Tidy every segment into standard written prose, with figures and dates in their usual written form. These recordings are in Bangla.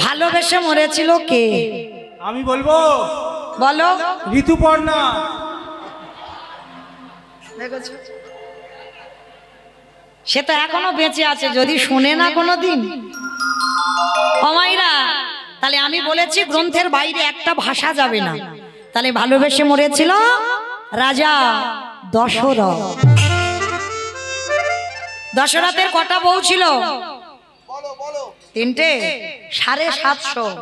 ভালোবেসে মরেছিল কে? আমি বলবো, বলো। ঋতুপর্ণা। দেখেছো, সে তো এখনো বেঁচে আছে, যদি শুনে না কোনোদিন। ও মাইরা, তাহলে আমি বলেছি গ্রন্থের বাইরে একটা ভাষা যাবে না। তাহলে ভালোবেসে মরেছিল রাজা দশরথ। দশরথের কটা বউ ছিল? তিনটে। 750।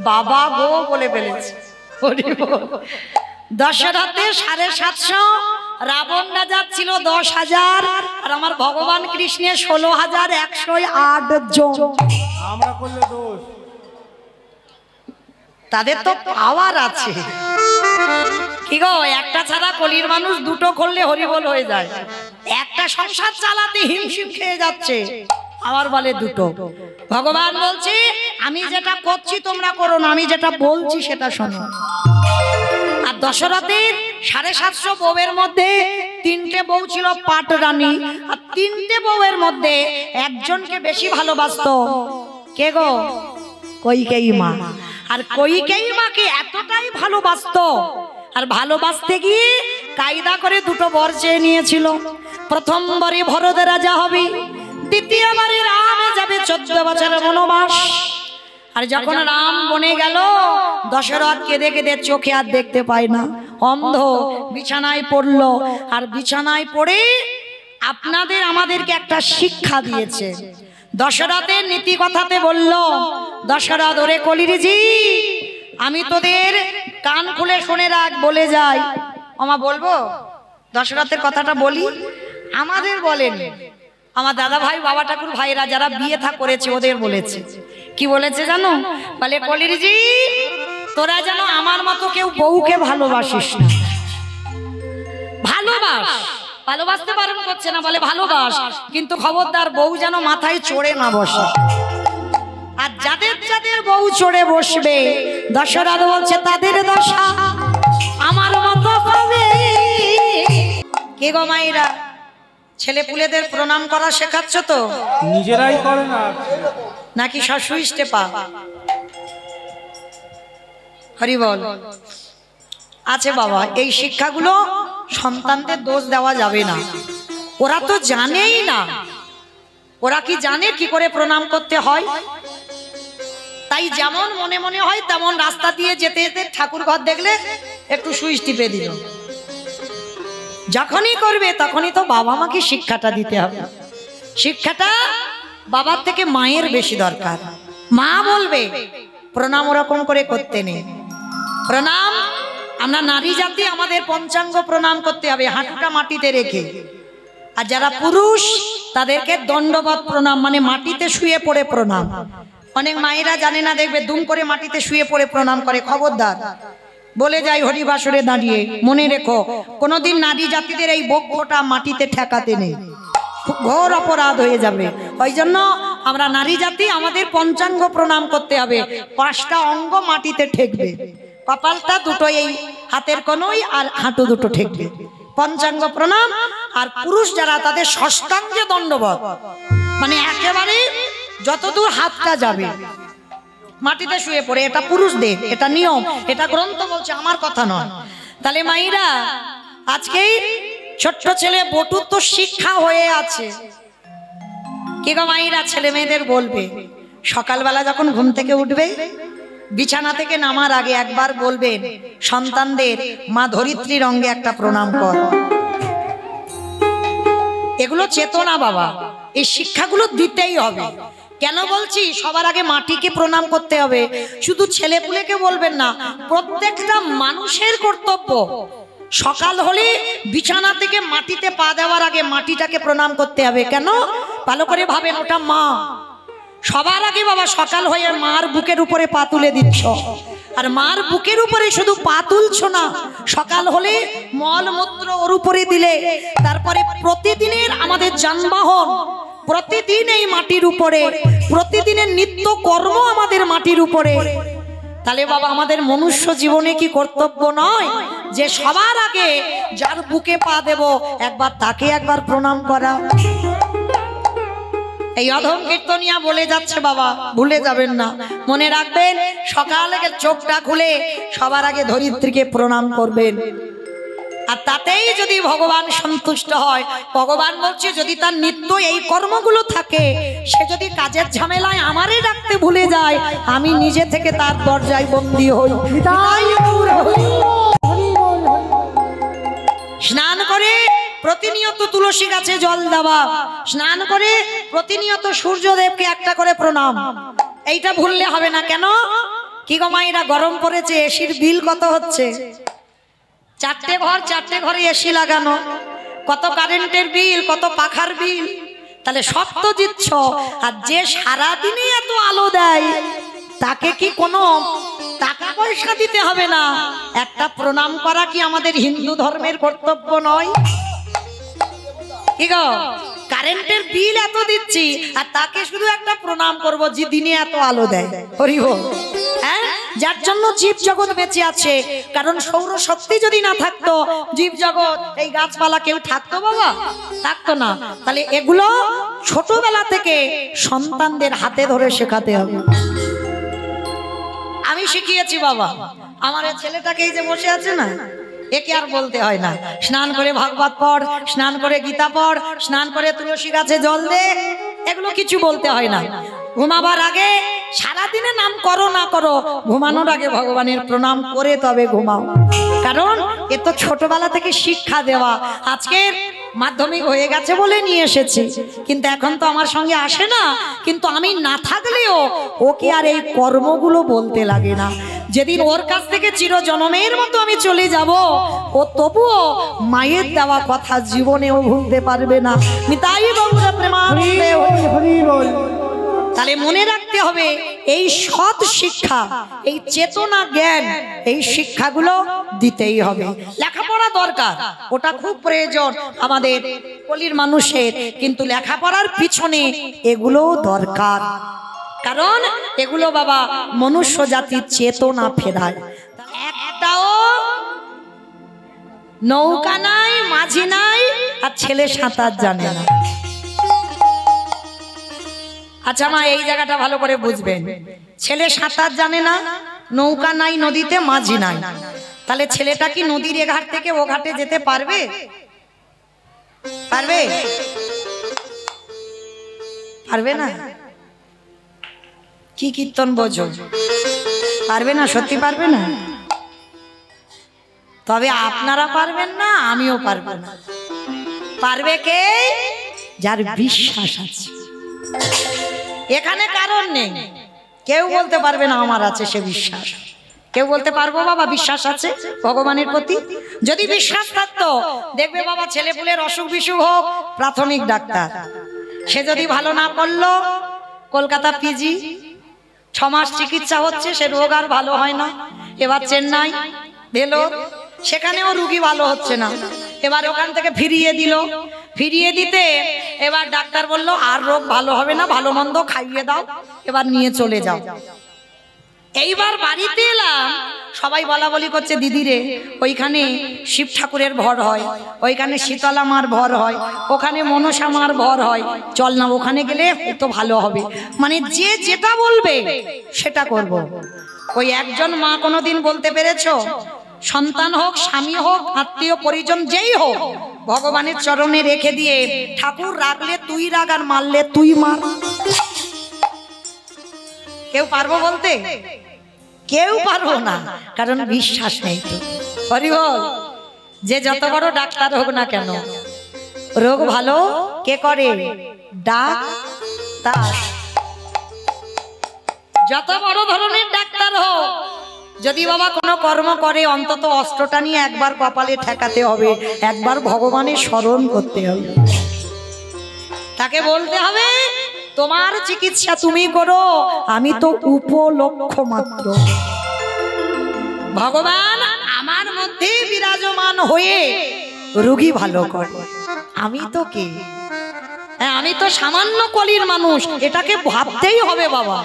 বাবা গো বলে ফেলেছে। দশরথের 750, রাবণ রাজার ছিল 10,000, আর আমার ভগবান কৃষ্ণের 16,108 জন। আমরা করলে দোষ। তাদের তো পাওয়ার আছে। কি গো, একটা ছাড়া কলির মানুষ দুটো করলে হরিবল হয়ে যায়। একটা সংসার চালাতে হিমশিম খেয়ে যাচ্ছে, আবার বলে দুটো। ভগবান বলছে আমি যেটা করছি তোমরা করো না, আমি যেটা বলছি সেটা শোনো। আর দশরথের 750 বউয়ের মধ্যে 3টে বউ ছিল পাট রানী, আর 3টে বউয়ের মধ্যে একজনকে বেশি ভালোবাসতো। কে গো? কইকেয়ী মা। আর কইকেয়ী মাকে এতটাই ভালোবাসতো, আর ভালোবাসতে গিয়ে কায়দা করে দুটো বর চেয়ে নিয়েছিল। প্রথমবারে ভরত রাজা হবে, দ্বিতীয়বারে রাম যাবে 14 বছরের বনবাস। আর যখন রাম বনে গেল, দশরথ কেঁদে কেঁদে চোখে আর দেখতে পায় না, অন্ধ, বিছানায় পড়লো। আর বিছানায় পড়ে আপনাদের আমাদেরকে একটা শিক্ষা দিয়েছে। দশরথের নীতি কথাতে বলল, দশরথ ওরে কলিরিজি, আমি তোদের কান খুলে শুনে রাখ, বলে যাই। আমা বলবো দশরথের কথাটা বলি, আমাদের বলেন, আমার দাদা ভাই বাবা ঠাকুর ভাইরা যারা বিয়ে থা করেছে ওদের বলেছে। কি বলেছে জানো? বলে কলিরিজি, তোরা যেন আমার মতো কেউ বউকে ভালোবাসিস না। ভালোবাস, ভালোবাসতে পারেন করছে না, বলে ভালোবাস, কিন্তু খবরদার বউ যেন মাথায় চড়ে না বসে। আর যাদের যাদের বউ চড়ে বসবে, দশরথ বলছে তাদের দশা আমার মতো হবে। কে গো মাইরা, ছেলে পুলেদের প্রণাম করা শেখাচ্ছ তো? নিজেরাই করে না নাকি শাশুড়ি স্টেপা? হরি বল। আছে বাবা, এই শিক্ষাগুলো সন্তানদের দোষ দেওয়া যাবে না। ওরা তো জানেই না। ওরা কি জানে কি করে প্রণাম করতে হয়? তাই যেমন মনে মনে হয় তেমন রাস্তা দিয়ে যেতে যেতে ঠাকুর ঘর দেখলে একটু সুইচ টিপে দিল। যখনই করবে তখনই তো বাবা মাকে শিক্ষাটা দিতে হবে। শিক্ষাটা বাবার থেকে মায়ের বেশি দরকার। মা বলবে প্রণাম ওরকম করে করতে নেই। প্রণাম আমরা নারী জাতি, আমাদের পঞ্চাঙ্গ প্রণাম করতে হবে হাঁটুটা মাটিতে রেখে। আর যারা পুরুষ তাদেরকে দণ্ডবত প্রণাম, মানে মাটিতে শুয়ে পড়ে প্রণাম। অনেক মায়েরা জানে না, দেখবে দুম করে মাটিতে শুয়ে পড়ে প্রণাম করে। খবরদার, বলে যাই হরিবাসরে দাঁড়িয়ে, মনে রেখো কোনোদিন নারী জাতিদের এই বক্ষটা মাটিতে ঠেকাতে নেই, খুব ঘোর অপরাধ হয়ে যাবে। ওই জন্য আমরা নারী জাতি, আমাদের পঞ্চাঙ্গ প্রণাম করতে হবে। 5টা অঙ্গ মাটিতে ঠেকবে, কপালটা দুটো এই হাতের কোণই আর হাঁটু দুটো ঠেকবে, পঞ্চাঙ্গ প্রণাম। আর পুরুষ যারা তাদের ষষ্ঠাঙ্গে দণ্ডবত, মানে একেবারে যতদূর হাতটা যাবে মাটিতে শুয়ে পড়ে। এটা পুরুষদের, এটা নিয়ম, এটা গ্রন্থ বলছে, আমার কথা নয়। তাহলে মাইরা, আজকেই ছোট্ট ছেলে বটুর তো শিক্ষা হয়ে আছে। কি গো মাইরা, ছেলে মেয়েদের বলবে সকালবেলা যখন ঘুম থেকে উঠবে, বিছানা থেকে নামার আগে একবার বলবেন সন্তানদের মা ধরিত্রীর অঙ্গে একটা প্রণাম কর। এগুলো চেতনা বাবা, এই শিক্ষাগুলো দিতেই হবে। কেন বলছি সবার আগে মাটিকে প্রণাম করতে হবে? শুধু ছেলে পুলেকে বলবেন না, প্রত্যেকটা মানুষের কর্তব্য সকাল হলে বিছানা থেকে মাটিতে পা দেওয়ার আগে মাটিটাকে প্রণাম করতে হবে। কেন? ভালো করে ভাবেন, ওটা মা। সবার আগে বাবা সকাল হয়ে মার বুকের উপরে পা তুলে দিচ্ছ, আর মার বুকের উপরে শুধু পা তুলছ না, সকাল হলে মলমূত্র ওর উপরে দিলে, তারপরে প্রতিদিনের আমাদের যানবাহন প্রতিদিন এই মাটির উপরে, প্রতিদিনের নিত্য কর্ম আমাদের মাটির উপরে। তাহলে বাবা আমাদের মনুষ্য জীবনে কি কর্তব্য নয় যে সবার আগে যার বুকে পা দেব একবার তাকে একবার প্রণাম করা? এই অধম কীর্তনিয়া বলে যাচ্ছে বাবা, ভুলে যাবেন না, মনে রাখবেন সকালে চোখটা খুলে সবার আগে ধরিত্রীকে প্রণাম করবেন। আর তাতেই যদি ভগবান সন্তুষ্ট হয়, ভগবান বলছে যদি তার নিত্য এই কর্মগুলো থাকে, সে যদি কাজের ঝামেলায় আমারই ডাকতে ভুলে যায়, আমি নিজে থেকে তার দরজায় বন্দী হই। স্নান করে প্রতিনিয়ত তুলসী গাছে জল দেওয়া, স্নান করে প্রতিনিয়ত সূর্যদেবকে একটা করে প্রণাম, এইটা ভুললে হবে না। কেন কি গো মায়েরা, গরম পড়েছে, এসির বিল কত হচ্ছে? 4টে ঘরে এসি লাগানো, কত কারেন্টের বিল, কত পাখার বিল, তাহলে সব তো দিচ্ছ। আর যে সারাদিনে এত আলো দেয় তাকে কি কোনো টাকা পয়সা দিতে হবে না? একটা প্রণাম করা কি আমাদের হিন্দু ধর্মের কর্তব্য নয়? কি গো, কারেন্টের বিল এত দিচ্ছি আর তাকে শুধু একটা প্রণাম করব যে দিনে এত আলো দেয়। হরি বল। হ্যাঁ, যার জন্য জীব জগৎ বেঁচে আছে। কারণ সৌর শক্তি যদি না থাকতো, জীব জগৎ এই গাছপালা কেউ থাকতো বাবা? থাকতো না। তাহলে এগুলো ছোটবেলা থেকে সন্তানদের হাতে ধরে শেখাতে হবে। আমি শিখিয়েছি বাবা, আমার ছেলেটাকে এই যে বসে আছে না, একে আর বলতে হয় না স্নান করে ভাগবত পড়, স্নান করে গীতা পড়, স্নান করে তুলসী গাছে জল দে, এগুলো কিছু বলতে হয় না। ঘুমাবার আগে সারাদিনে নাম করো না করো, ঘুমানোর আগে ভগবানের প্রণাম করে তবে ঘুমাও। কারণ এ তো ছোটবেলা থেকে শিক্ষা দেওয়া। আজকের মাধ্যমিক হয়ে গেছে বলে নিয়ে এসেছি, কিন্তু এখন তো আমার সঙ্গে আসে না। কিন্তু আমি না থাকলেও ওকে আর এই কর্মগুলো বলতে লাগে না। যেদিন ওর কাছ থেকে চিরজনমের মতো আমি চলে যাব, ও তবুও মায়ের দেওয়া কথা জীবনেও ভুলতে পারবে না। নিতাই গৌর প্রেমানন্দে। তাহলে মনে রাখতে হবে এই সৎ শিক্ষা, এই চেতনা জ্ঞান, এই শিক্ষাগুলো দিতেই হবে। লেখাপড়া দরকার, ওটা খুব প্রয়োজন আমাদের কলির মানুষের, কিন্তু লেখাপড়ার পিছনে এগুলোও দরকার। কারণ এগুলো বাবা মনুষ্য জাতির চেতনা ফেরায়। একটাও নৌকা নাই, মাঝি নাই, আর ছেলে সাঁতার জানে না। আচ্ছা মা, এই জায়গাটা ভালো করে বুঝবেন। ছেলে সাঁতার জানে না, নৌকা নাই নদীতে, মাঝি নাই, তাহলে ছেলেটা কি নদীর এ ঘাট থেকে ও ঘাটে যেতে পারবে? পারবে? পারবে না। কি কীর্তন বোঝো? পারবে না, সত্যি পারবে না। তবে আপনারা পারবেন না, আমিও পারবো না। পারবে কে? যার বিশ্বাস আছে। এখানে কারণ নেই, কেউ বলতে পারবে না আমার আছে সে বিশ্বাস। কেউ বলতে পারবো বাবা বিশ্বাস আছে ভগবানের প্রতি? যদি বিশ্বাস থাকতো, দেখবে বাবা ছেলেপুলের অসুখ বিসুখ হোক, প্রাথমিক ডাক্তার, সে যদি ভালো না করলো, কলকাতা পিজি 6 মাস চিকিৎসা হচ্ছে, সে রোগ আর ভালো হয় না। এবার চেন্নাই ভেলোর, সেখানেও রুগী ভালো হচ্ছে না। এবার ওখান থেকে ফিরিয়ে দিল, ফিরিয়ে দিতে এবার ডাক্তার বলল আর রোগ ভালো হবে না, ভালো মন্দ খাইয়ে দাও, এবার নিয়ে চলে যাও। এইবার বাড়িতে এলাম, সবাই বলা বলি করছে দিদিরে ওইখানে শিব ঠাকুরের ভর হয়, ওইখানে শীতলা মার ভর হয়, ওখানে মনসা মার ভর হয়, চল না ওখানে গেলে তো ভালো হবে। মানে যে যেটা বলবে সেটা করব। ওই একজন মা কোনোদিন বলতে পেরেছো সন্তান হোক, স্বামী হোক, আত্মীয় পরিজন যেই হোক, ভগবানের চরণে রেখে দিয়ে ঠাকুর রাখলে তুই রাগ আর মারলে তুই মার? কেউ পারবো বলতে? কেউ পারবো না, কারণ বিশ্বাস নেই তো। হরি বল। যে যত বড় ডাক্তার হোক না কেন, রোগ ভালো কে করে? ডাক্তার। যত বড় ধরনের ডাক্তার হোক, যদি বাবা কোনো কর্ম করে, অন্তত অস্ত্রটা নিয়ে একবার কপালে ঠেকাতে হবে, একবার ভগবানের স্মরণ করতে হবে। তাকে বলতে হবে তোমার চিকিৎসা তুমি করো, আমি তো উপলক্ষ মাত্র। ভগবান আমার মধ্যে বিরাজমান হয়ে রোগী ভালো করে, আমি তো কে? আমি তো সামান্য কলির মানুষ, এটাকে ভাবতেই হবে বাবা।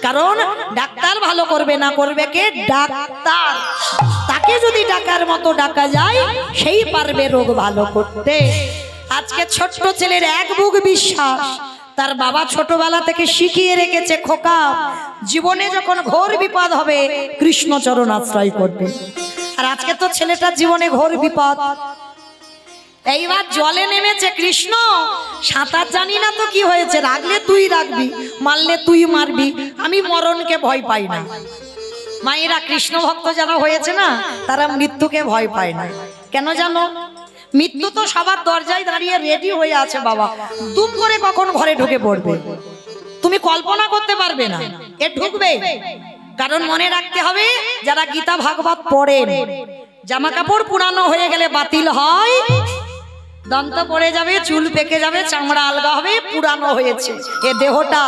কারণ ডাক্তার ভালো করবে না, করবে কে? ডাক্তার। তাকে যদি ডাকার মতো ডাকা যায়, সেই পারবে রোগ ভালো করতে। আজকে ছোট্ট ছেলের এক বুক বিশ্বাস, তার বাবা ছোটবেলা থেকে শিখিয়ে রেখেছে, খোকা জীবনে যখন ঘোর বিপদ হবে কৃষ্ণচরণ আশ্রয় করবে। আর আজকে তো ছেলেটার জীবনে ঘোর বিপদ, এইবার জলে নেমেছে। কৃষ্ণ সাঁতার জানি না তো কি হয়েছে, রাখলে তুই রাখবি, মারলে তুই মারবি, আমি মরণকে ভয় পাই না। মায়েরা কৃষ্ণ ভক্ত যারা হয়েছে না তারা মৃত্যুকে ভয় পায় না। কেন জানো? মৃত্যু তো সবার দরজায় দাঁড়িয়ে রেডি হয়ে আছে বাবা, দুম করে কখন ঘরে ঢুকে পড়বে তুমি কল্পনা করতে পারবে না, এ ঢুকবে। কারণ মনে রাখতে হবে, যারা গীতা ভাগবত পড়েন, জামা কাপড় পুরানো হয়ে গেলে বাতিল হয়, দন্ত পড়ে যাবে, চুল পেকে যাবে, চামড়া আলগা হবে, পুরানো হয়েছে এ দেহটা।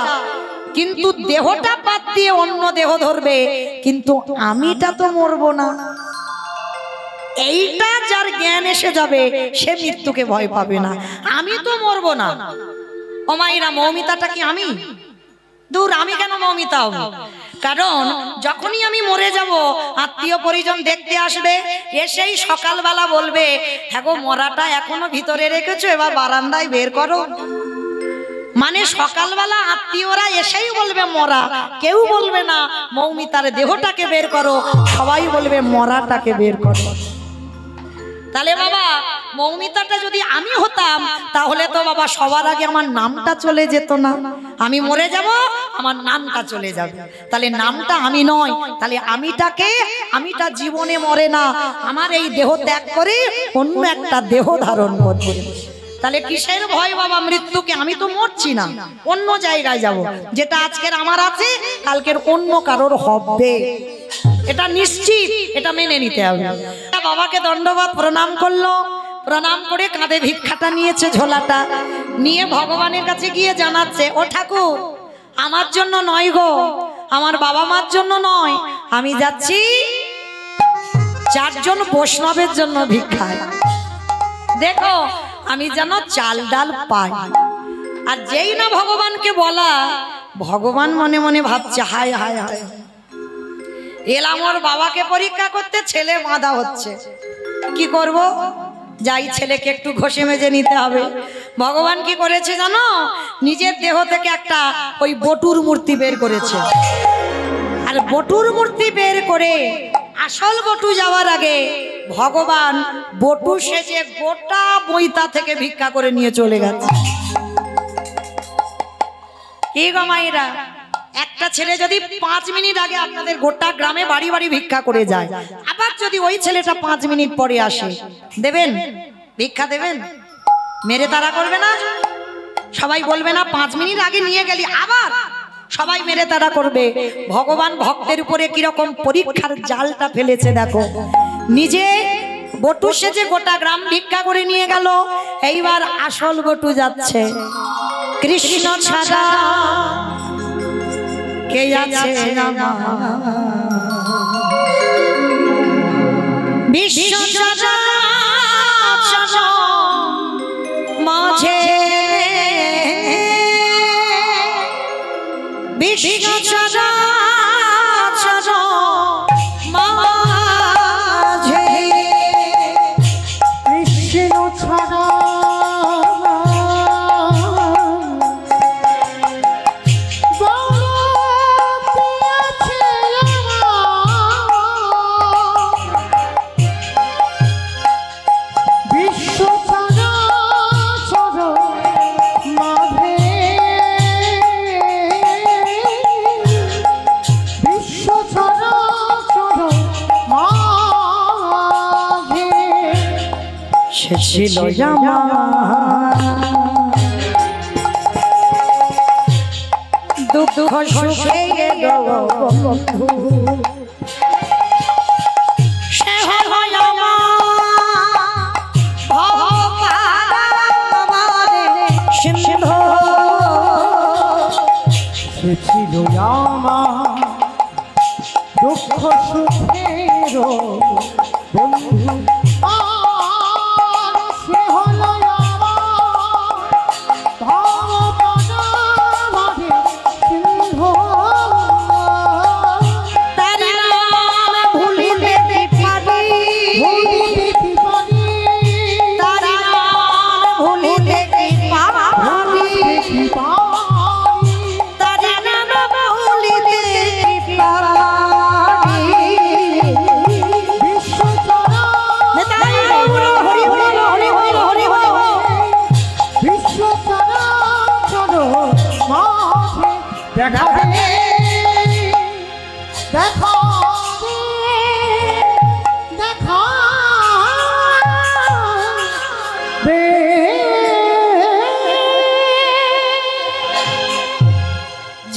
কিন্তু দেহটা বাদ দিয়ে অন্য দেহ ধরবে, কিন্তু আমিটা তো মরবো না। এইটা যার জ্ঞান এসে যাবে সে মৃত্যুকে ভয় পাবে না। আমি তো মরবো না। ও মায়েরা, মৌমিতাটা কি আমি? দূর, আমি কেন মৌমিতা হব? কারণ যখনই আমি মরে যাব আত্মীয় পরিজন দেখতে আসবে, এসেই সকালবেলা বলবে, হ্যাঁ গো মরাটা এখনো ভিতরে রেখেছো, এবার বারান্দায় বের করো। মানে সকালবেলা আত্মীয়রা এসেই বলবে মরা, কেউ বলবে না মৌমিতার দেহটাকে বের করো, সবাই বলবে মরাটাকে বের করো। তাহলে বাবা মৌমিতাটা যদি আমি হতাম তাহলে তো বাবা সবার আগে আমার নামটা চলে যেত না। আমি মরে যাব, আমার নামটা চলে যাবে। তাহলে নামটা আমি নয়, তাহলে আমিটা জীবনে মরে না, আমার এই দেহ ত্যাগ করে অন্য একটা দেহ ধারণ করবে। তাহলে কিসের ভয় বাবা মৃত্যুকে? আমি তো মরছি না, অন্য জায়গায় যাব। যেটা আজকের আমার আছে কালকের অন্য কারোর হবে, এটা নিশ্চিত, এটা মেনে নিতে হবে। বাবাকে দণ্ডবাদ প্রণাম করলো, প্রণাম করে কাঁধে ভিক্ষাটা নিয়েছে, ঝোলাটা নিয়ে ভগবানের কাছে গিয়ে জানাচ্ছে, ও ঠাকুর আমার জন্য নয় গো, আমার বাবা মার জন্য নয়, আমি যাচ্ছি 4 জন বৈষ্ণবের জন্য ভিক্ষায়। দেখো আমি যেন চাল ডাল পাই। আর যেই না ভগবানকে বলা, ভগবান মনে মনে ভাবছে, হায় হায় হায়, এলাম ওর বাবাকে পরীক্ষা করতে, ছেলে বাঁধা হচ্ছে, কি করব? যাই ছেলেকে একটু ঘষে মেজে নিতে হবে। ভগবান কি করেছে জানো? নিজের দেহ থেকে একটা ওই বটুর মূর্তি বের করেছে। আর বটুর মূর্তি বের করে আসল বটু যাওয়ার আগে ভগবান বটু সেজে গোটা বইতা থেকে ভিক্ষা করে নিয়ে চলে গেছে। কি গো মায়েরা, একটা ছেলে যদি 5 মিনিট আগে আপনাদের গোটা গ্রামে বাড়ি বাড়ি ভিক্ষা করে যায়, আবার যদি ওই ছেলেটা 5 মিনিট পরে আসে, দেবেন? ভিক্ষা দেবেন? মেরে তারা করবে না? সবাই বলবে না 5 মিনিট আগে নিয়ে গেলি, আবার সবাই মেরে তারা করবে। ভগবান ভক্তের উপরে কিরকম পরীক্ষার জালটা ফেলেছে দেখো। নিজে বটু সেজে গোটা গ্রাম ভিক্ষা করে নিয়ে গেল, এইবার আসল বটু যাচ্ছে। কৃষ্ণ ছাড়া কে আছে বিশ্ব মাঝে, বিশ্ব মাঝে কৃষ্ণ ছাড়া ছিল দুঃখ সুখে বন্ধু, সে হয় সিন্ধু, সে ছিল আমার দুঃখ সুখের বন্ধু। দেখাবে দেখো দেখো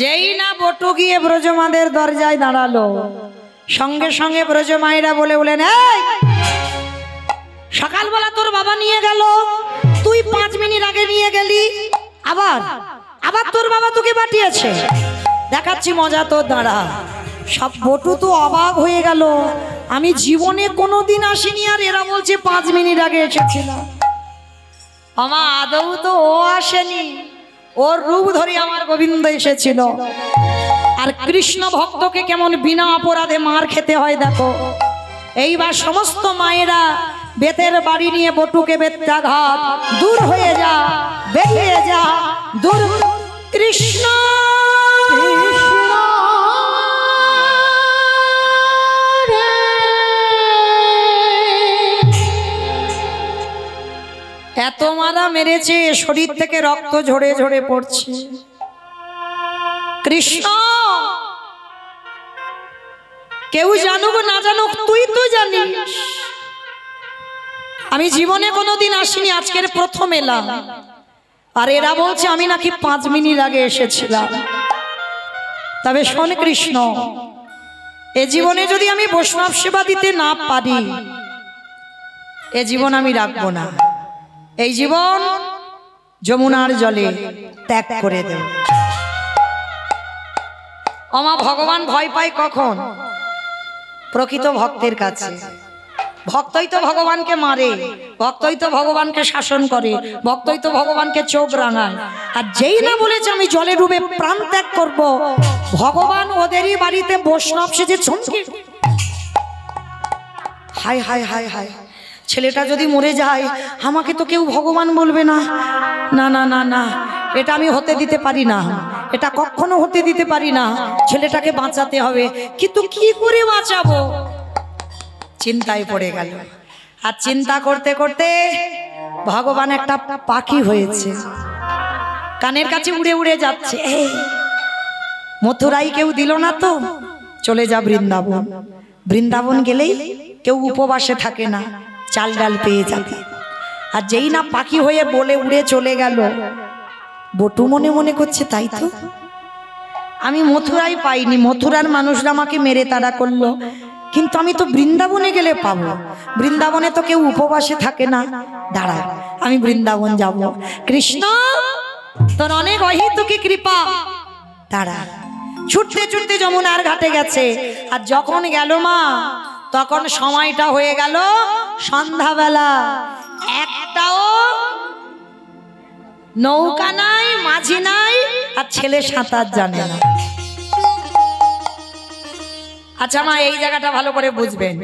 যেই না বটু গিয়ে ব্রজমাদের দরজায় দাঁড়ালো, সঙ্গে সঙ্গে ব্রজমায়েরা বলে বলেন, এই সকালবেলা তোর বাবা নিয়ে গেল, তুই 5 মিনিট আগে নিয়ে গেলি, আবার আবার তোর বাবা তোকে পাঠিয়েছে, দেখাচ্ছি মজা তোর, দাঁড়া। সব বটু তো অবাক হয়ে গেল, আমি জীবনে কোনোদিন আসিনি, আর এরা বলছে 5 মিনিট আগে এসেছিলাম। আমার আদৌ তো ও আসেনি, ওর রূপ ধরে আমার গোবিন্দ এসেছিল। আর কৃষ্ণ ভক্তকে কেমন বিনা অপরাধে মার খেতে হয় দেখো। এইবার সমস্ত মায়েরা বেতের বাড়ি নিয়ে বটুকে বেত্যাঘাত, দূর হয়ে যা, বেরিয়ে যা, দূর। কৃষ্ণ এত মারা মেরেছে, শরীর থেকে রক্ত ঝরে ঝরে পড়ছে। কৃষ্ণ কেউ জানুক না জানুক, তুই তো জানিস। আমি জীবনে কোনোদিন আসিনি, আজকের প্রথম এলাম। আর এরা বলছে আমি নাকি 5 মিনিট আগে এসেছিলাম। তবে শোন কৃষ্ণ, এ জীবনে যদি আমি বৈষ্ণব সেবা দিতে না পারি, এ জীবন আমি রাখবো না। এই জীবন যমুনার জলে ত্যাগ করে দেব। আমা ভগবান ভয় পায় কখন? প্রকৃত ভক্তের কাছে। ভক্তই তো ভগবানকে মারে, ভক্তই তো ভগবানকে শাসন করে, ভক্তই তো ভগবানকে চোখ রাঙায়। আর যেই না বলেছে আমি জলে ডুবে প্রাণ ত্যাগ করব, ভগবান ওদেরই বাড়িতে বৈষ্ণব সেজে চমকে। হায় হায় হায় হায়, ছেলেটা যদি মরে যায় আমাকে তো কেউ ভগবান বলবে না। না না না না, এটা আমি হতে দিতে পারি না, এটা কখনো হতে দিতে পারি না। ছেলেটাকে বাঁচাতে হবে, কিন্তু কি করে বাঁচাবো? চিন্তায় পড়ে গেল। আর চিন্তা করতে করতে ভগবান একটা পাখি হয়েছে, কানের কাছে উড়ে উড়ে যাচ্ছে। মথুরাই কেউ দিল না তো চলে যা বৃন্দাবন। বৃন্দাবন গেলেই কেউ উপবাসে থাকে না, চাল ডাল পেয়ে যাবে। আর যেই না পাখি হয়ে বলে উড়ে চলে গেল, বটু মনে মনে করছে তাই তো, আমি মথুরাই পাইনি, মথুরার মানুষরা আমাকে মেরে তাড়া করলো, কিন্তু আমি তো বৃন্দাবনে গেলে পাবো। বৃন্দাবনে তো কেউ উপবাসে থাকে না, দাঁড়া আমি বৃন্দাবন যাব। কৃষ্ণ তোর অনেক অহিতুকি কৃপা, দাঁড়া। ছুটতে ছুটতে যমুনার ঘাটে গেছে। আর যখন গেল মা, তখন সময়টা হয়ে গেল সন্ধ্যাবেলা। একটাও নৌকা নাই, মাঝি নাই, আর ছেলে সাঁতার জানে না। আচ্ছা মা, এই জায়গাটা ভালো করে বুঝবেন।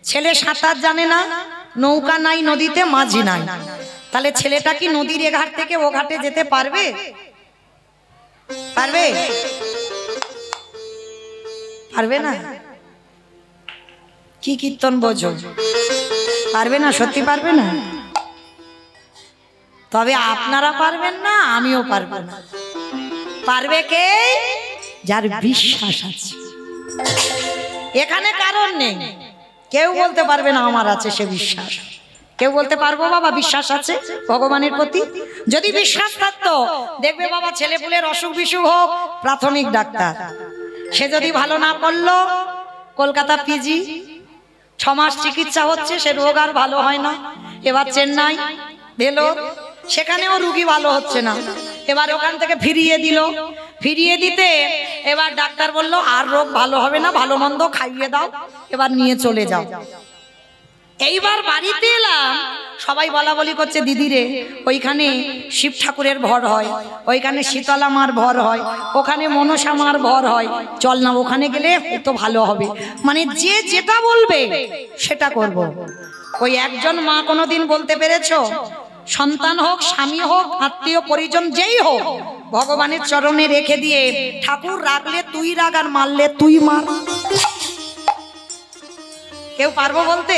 ছেলে সাঁতার জানে না, নৌকা নাই নদীতে, মাঝি নাই, তাহলে ছেলেটা কি নদীর এ ঘাট থেকে ও ঘাটে যেতে পারবে? পারবে? পারবে না। কি কীর্তন বোঝো? পারবে না, সত্যি পারবে না। তবে আপনারা পারবেন না, আমিও পারবো না। পারবে কে? যার বিশ্বাস আছে। এখানে কারণ নেই, কেউ বলতে পারবে না আমার আছে সে বিশ্বাস। কেউ বলতে পারবো বাবা বিশ্বাস আছে ভগবানের প্রতি? যদি বিশ্বাস থাকতো, দেখবে বাবা ছেলেপুলের অসুখ বিসুখ হোক, প্রাথমিক ডাক্তার, সে যদি ভালো না করলো, কলকাতা পিজি 6 মাস চিকিৎসা হচ্ছে, সে রোগ আর ভালো হয় না। এবার চেন্নাই ভেলোর, সেখানেও রুগী ভালো হচ্ছে না। এবার ওখান থেকে ফিরিয়ে দিল। ফিরিয়ে দিতে এবার ডাক্তার বলল আর রোগ ভালো হবে না, ভালো মন্দ খাইয়ে দাও, এবার নিয়ে চলে যাও। এইবার বাড়িতে এলাম, সবাই বলা বলি করছে দিদি রে, ওইখানে শিব ঠাকুরের ভর হয়, ওইখানে শীতলা মার ভর হয়, ওখানে মনসা মার ভর হয়, চল না ওখানে গেলে তো ভালো হবে। মানে যে যেটা বলবে সেটা করব। ওই একজন মা কোনোদিন বলতে পেরেছো? সন্তান হোক, স্বামী হোক, আত্মীয় পরিজন যেই হোক, ভগবানের চরণে রেখে দিয়ে ঠাকুর রাখলে তুই রাগ আর মারলে তুই মার। কেউ পারবো বলতে?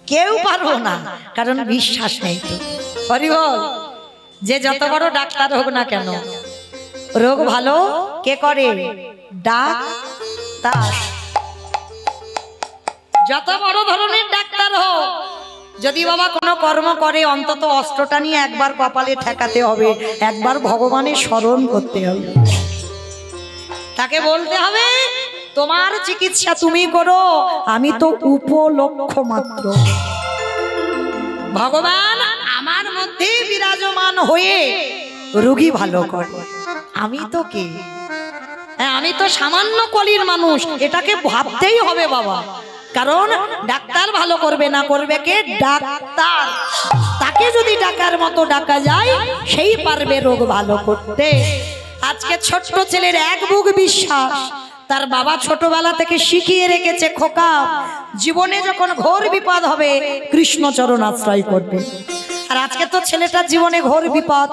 কেউ পারবো না, কারণ বিশ্বাস নেই তো। হরি বল। যে যত বড় ডাক্তার হোক না কেন, রোগ ভালো কে করে? ডাক্তার। যত বড় ধরনের ডাক্তার হোক, যদি বাবা কোনো কর্ম করে অন্তত অস্ত্রটা নিয়ে একবার কপালে ঠেকাতে হবে, একবার ভগবানের স্মরণ করতে হবে, তাকে বলতে হবে তোমার চিকিৎসা তুমি করো, আমি তো উপলক্ষ মাত্র। ভগবান আমার মধ্যে বিরাজমান হয়ে রোগী ভালো করে, আমি তো কে? আমি তো সামান্য কলির মানুষ, এটাকে ভাবতেই হবে বাবা। কারণ ডাক্তার ভালো করবে না, করবে কে? ডাক্তার। তাকে যদি ডাকার মতো ডাকা যায়, সেই পারবে রোগ ভালো করতে। আজকে ছোট্ট ছেলের এক বুক বিশ্বাস, তার বাবা ছোটবেলা থেকে শিখিয়ে রেখেছে, খোকা জীবনে যখন ঘোর বিপদ হবে কৃষ্ণচরণ আশ্রয় করবে। আর আজকে তো ছেলেটার জীবনে ঘোর বিপদ,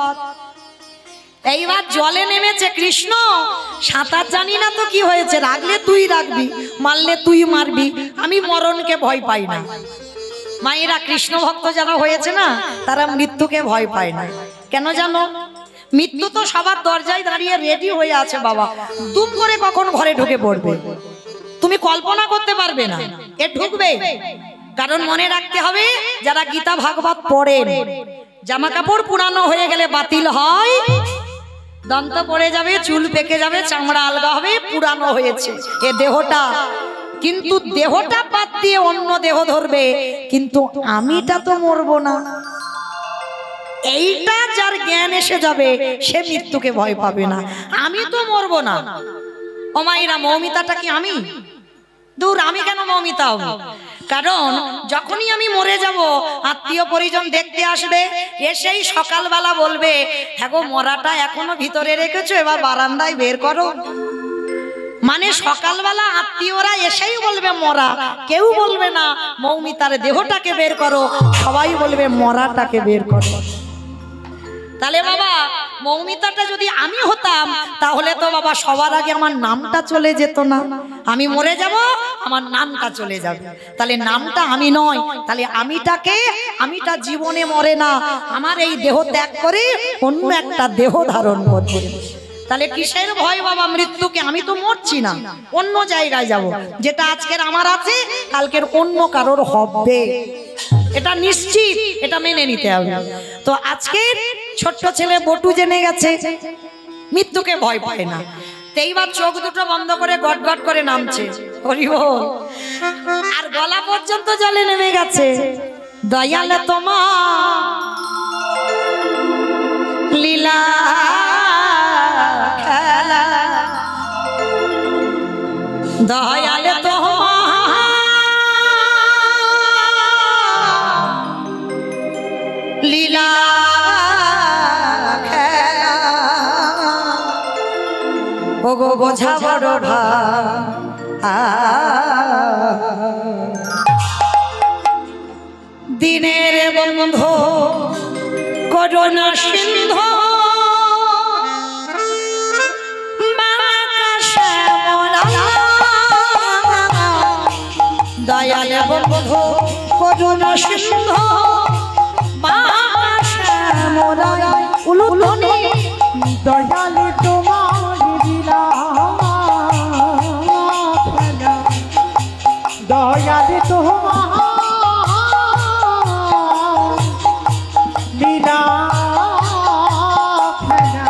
এইবার জলে নেমেছে, কৃষ্ণ সাঁতার জানি না তো কি হয়েছে, রাখলে তুই রাখবি, মারলে তুই মারবি, আমি মরণকে ভয় পাই না। মায়েরা কৃষ্ণ ভক্ত যারা হয়েছে না, তারা মৃত্যুকে ভয় পায় না। কেন জানো? মৃত্যু তো সবার দরজায় দাঁড়িয়ে রেডি হয়ে আছে বাবা, দুম করে কখন ঘরে ঢুকে পড়বে তুমি কল্পনা করতে পারবে না, এ ঢুকবে। কারণ মনে রাখতে হবে, যারা গীতা ভাগবত পড়েন, জামা কাপড় পুরানো হয়ে গেলে বাতিল হয়, দন্ত পড়ে যাবে, চুল পেকে যাবে, চামড়া আলগা হবে, পুরানো হয়েছে এ দেহটা। কিন্তু দেহটা বাদ দিয়ে অন্য দেহ ধরবে, কিন্তু আমিটা তো মরবো না। এইটা যার জ্ঞান এসে যাবে, সে মৃত্যুকে ভয় পাবে না। আমি তো মরবো না। ও মায়েরা, মৌমিতাটা কি আমি? দূর, আমি কেন মৌমিতা হব? কারণ যখনই আমি মরে যাব, আত্মীয় পরিজন দেখতে আসবে, এসেই সকালবেলা বলবে, হ্যাঁ গো মরাটা এখনো ভিতরে রেখেছো, এবার বারান্দায় বের করো। মানে সকালবেলা আত্মীয়রা এসেই বলবে মরা, কেউ বলবে না মৌমিতার দেহটাকে বের করো, সবাই বলবে মরাটাকে বের করো। তাহলে বাবা মৌমিতাটা যদি আমি হতাম, তাহলে তো বাবা সবার আগে আমার নামটা চলে যেত না। আমি মরে যাব, আমার নামটা চলে যাবে। তাহলে নামটা আমি নয়, তাহলে আমিটা জীবনে মরে না, আমার এই দেহ ত্যাগ করে অন্য একটা দেহ ধারণ করবে। তাহলে কিসের ভয় বাবা মৃত্যুকে? আমি তো মরছি না, অন্য জায়গায় যাব। যেটা আজকের আমার আছে, কালকের অন্য কারোর হবে, এটা নিশ্চিত, এটা মেনে নিতে হবে। তো আজকে ছোট্ট ছেলে বটু জেনে গেছে মৃত্যুকে ভয় পায় না, এইবার চোখ দুটো বন্ধ করে গট গট করে নামছে, হরি বল, আর গলা পর্যন্ত জলে নেমে গেছে। দয়াল তোমার লীলা খেলা, দয়াল তোমার লীলা খেলা, ও গো বোঝা বড় দিনের বন্ধু করুণা সিন্ধু, দয়াল বন্ধু করুণা সিন্ধু, দয়াল তোমার লীলা খেলা, দয়াল তোমার লীলা খেলা,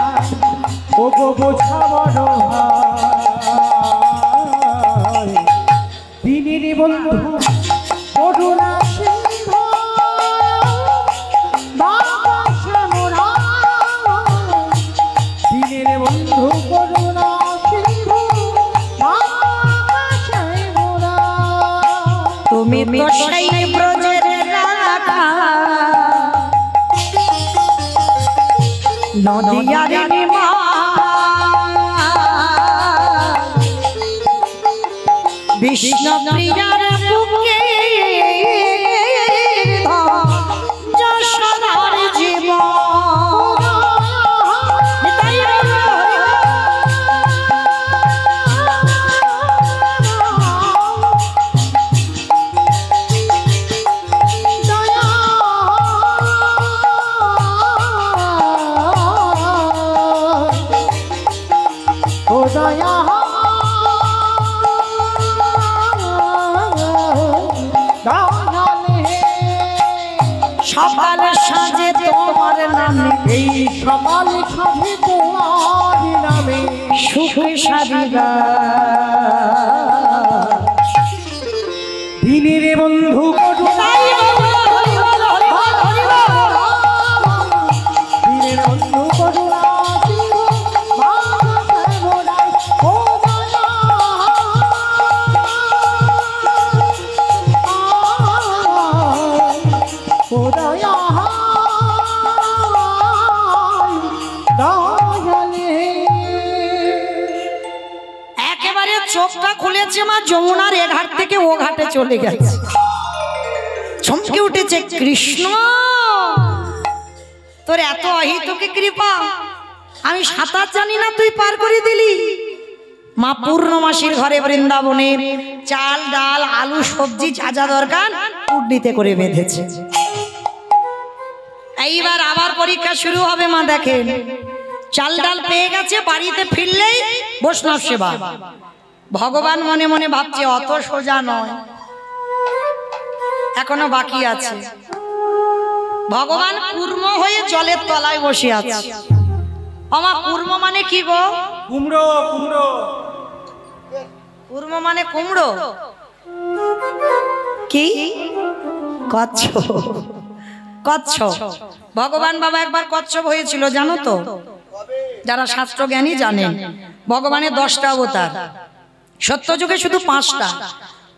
ও গো বোঝা বড় দিনের বন্ধু করুণা সিন্ধু, দিনের বন্ধু করুণা সিন্ধু, তুমি তো সেই ব্রজের রাধা, নদিয়ার মা, বিষ্ণু প্রিয়ার বুকে যশোদার জীবন। ও দয়া সকালে সাজে তোমার নামে এই সকালে সাজে তোমার নামে সুখে সাজিবা দিনের বন্ধু করুণা দিনের বন্ধু করুণা একেবারে চোখটা খুলেছে মা যমুনার এ ঘাট থেকে ও ঘাটে চলে গেছে চমকে উঠেছে কৃষ্ণ তোর এত অহিতকে কৃপা আমি সাঁতার জানি না তুই পার করে দিলি মা পূর্ণমাসীর ঘরে বৃন্দাবনের চাল ডাল আলু সবজি যা যা দরকার উড্ডিতে করে বেঁধেছে এইবার আবার পরীক্ষা শুরু হবে মা দেখেন চাল ডাল পেয়ে গেছে বাড়িতে ফিরলেই বৈষ্ণব সেবা ভগবান মনে মনে ভাবছে অত সোজা নয় এখনো বাকি আছে ভগবান কুর্ম হয়ে জলের তলায় বসে আছে আমা কুর্ম মানে কি গো কুমড়ো কুমড়ো কুর্ম মানে কুমড়ো কি কচ্ছপ কচ্ছপ ভগবান বাবা একবার কচ্ছপ হয়েছিল জানো তো যারা শাস্ত্র জ্ঞানী জানেন ভগবানের 10টা অবতার সত্যযুগে শুধু 5টা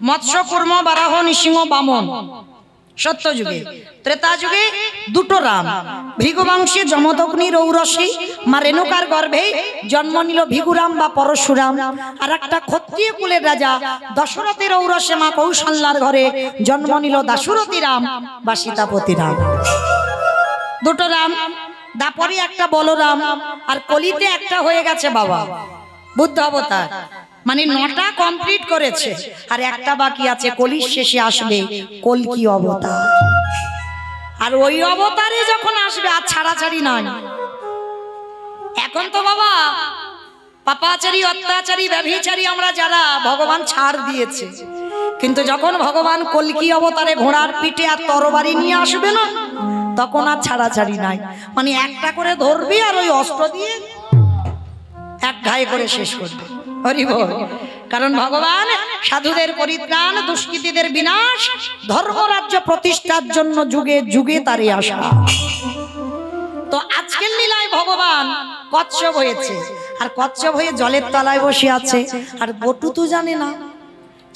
মৎস্য কুর্ম বারাহ নৃসিংহ বামন সত্যযুগে ত্রেতা যুগে 2টো রাম ভৃগুবংশী যমদগ্নি রৌরসী মা রেণুকার গর্ভে জন্ম নিল ভিগুরাম বা পরশুরাম আর একটা ক্ষত্রিয় কুলের রাজা দশরথের ঔরসে মা কৌশল্যার ঘরে জন্ম নিল দাশরথী রাম বা সীতাপতি রাম 2টো রাম দাপরে একটা বলরাম আর কলিতে একটা হয়ে গেছে বাবা বুদ্ধ অবতার মানে 9টা কমপ্লিট করেছে আর একটা বাকি আছে কলির শেষে আসবে কলকি অবতার আর ওই অবতারে যখন আসবে আর ছাড়াছাড়ি নয় এখন তো বাবা পাপাচারী অত্যাচারী ব্যভিচারী আমরা যারা ভগবান ছাড় দিয়েছে কিন্তু যখন ভগবান কলকি অবতারে ঘোড়ার পিঠে আর তরবারি নিয়ে আসবে না তখন আর ছাড়াছাড়ি নাই মানে একটা করে ধরবি আর ওই অস্ত্র দিয়ে এক ঘায়ে করে শেষ করবে হরি বল কারণ ভগবান সাধুদের পরিত্রাণ দুষ্কৃতীদের বিনাশ ধর্মরাজ্য প্রতিষ্ঠার জন্য যুগে যুগে তারই আসা তো আজকের লীলায় ভগবান কচ্ছপ হয়েছে আর কচ্ছপ হয়ে জলের তলায় বসে আছে আর বটু তো জানে না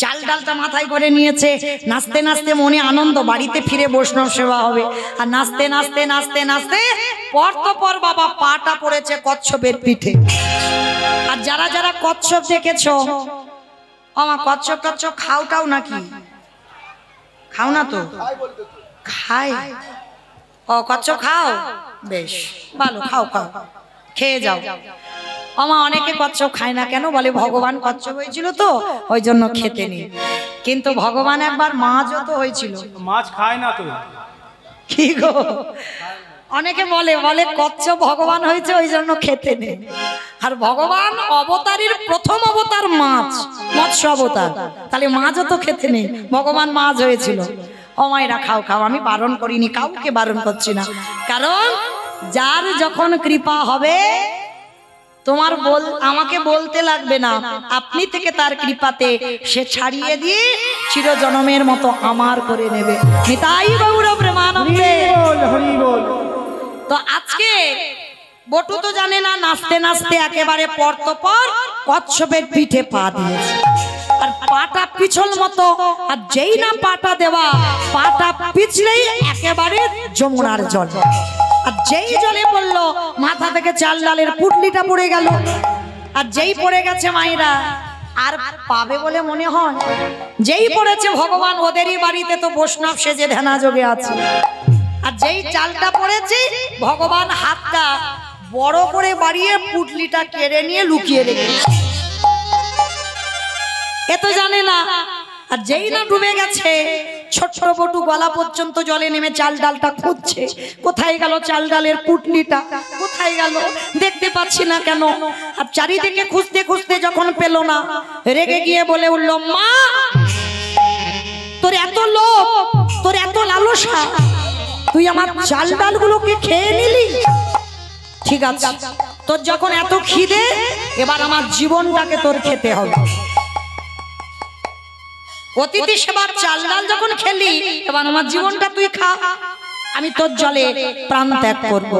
চাল ডালটা মাথায় করে নিয়েছে নাচতে নাচতে মনে আনন্দ বাড়িতে ফিরে বৈষ্ণব সেবা হবে আর নাচতে নাচতে নাচতে নাচতে পর তো পর বাবা পাটা পড়েছে কচ্ছপের পিঠে আর যারা যারা কচ্ছপ দেখেছো আমার কচ্ছপ টচ্ছপ খাও নাকি খাও না তো খাই ও কচ্ছপ খাও বেশ ভালো খাও খেয়ে যাও আমা অনেকে কচ্ছপ খায় না কেন বলে ভগবান কচ্ছপ হয়েছিল তো ওই জন্য খেতে নেই কিন্তু ভগবান একবার মাছও তো হয়েছিল মাছ খায় না তো কি গো অনেকে বলে কচ্ছপ ভগবান হয়েছে ওই জন্য খেতে নেই আর ভগবান অবতারের প্রথম অবতার মাছ মৎস্য অবতার তাহলে মাছও তো খেতে নেই ভগবান মাছ হয়েছিল ও মায়েরা খাও আমি বারণ করিনি কাউকে বারণ করছি না কারণ যার যখন কৃপা হবে তোমার আমাকে বলতে লাগবে না আপনি থেকে তার কৃপাতে সে ছাড়িয়ে দিয়ে চিরজনমের মতো আমার করে নেবে নিতাই গৌর প্রেমানন্দে হরি বল তো আজকে বটু তো জানে না নাচতে নাচতে একেবারে পর কচ্ছপের পিঠে পা দিয়েছে আর পাটা পিছল মতো আর যেই না পাটা দেওয়া পাটা পিছলেই একেবারে যমুনার জল আর যেই জলে পড়লো মাথা থেকে চাল ডালের পুটলিটা পড়ে গেল আর যেই পড়ে গেছে মায়েরা আর পাবে বলে মনে হয় যেই পড়েছে ভগবান ওদেরই বাড়িতে তো বৈষ্ণব সেজে ধ্যানা যোগে আছে আর যেই চালটা পড়েছে ভগবান হাতটা বড় করে বাড়িয়ে পুটলিটা কেড়ে নিয়ে লুকিয়ে রেখেছে এ তো জানে না আর যেই না ডুবে গেছে ছোট্ট বটু গলা পর্যন্ত জলে নেমে চাল ডালটা খুঁজছে, কোথায় গেল চাল ডালের পুটলিটা, কোথায় গেল দেখতে পাচ্ছি না কেন। আর চারিদিকে খুঁজতে খুঁজতে যখন পেল না, রেগে গিয়ে বলে উঠল, মা তোর এত লোভ, তোর এত লালসা, তুই আমার চাল ডালগুলোকে খেয়ে নিলি। ঠিক আছে, তোর যখন এত খিদে, এবার আমার জীবনটাকে তোর খেতে হবে। অতিথি সেবার চাল ডাল যখন খেলি, এবার আমার জীবনটা তুই খা, আমি তোর জলে প্রাণ ত্যাগ করব।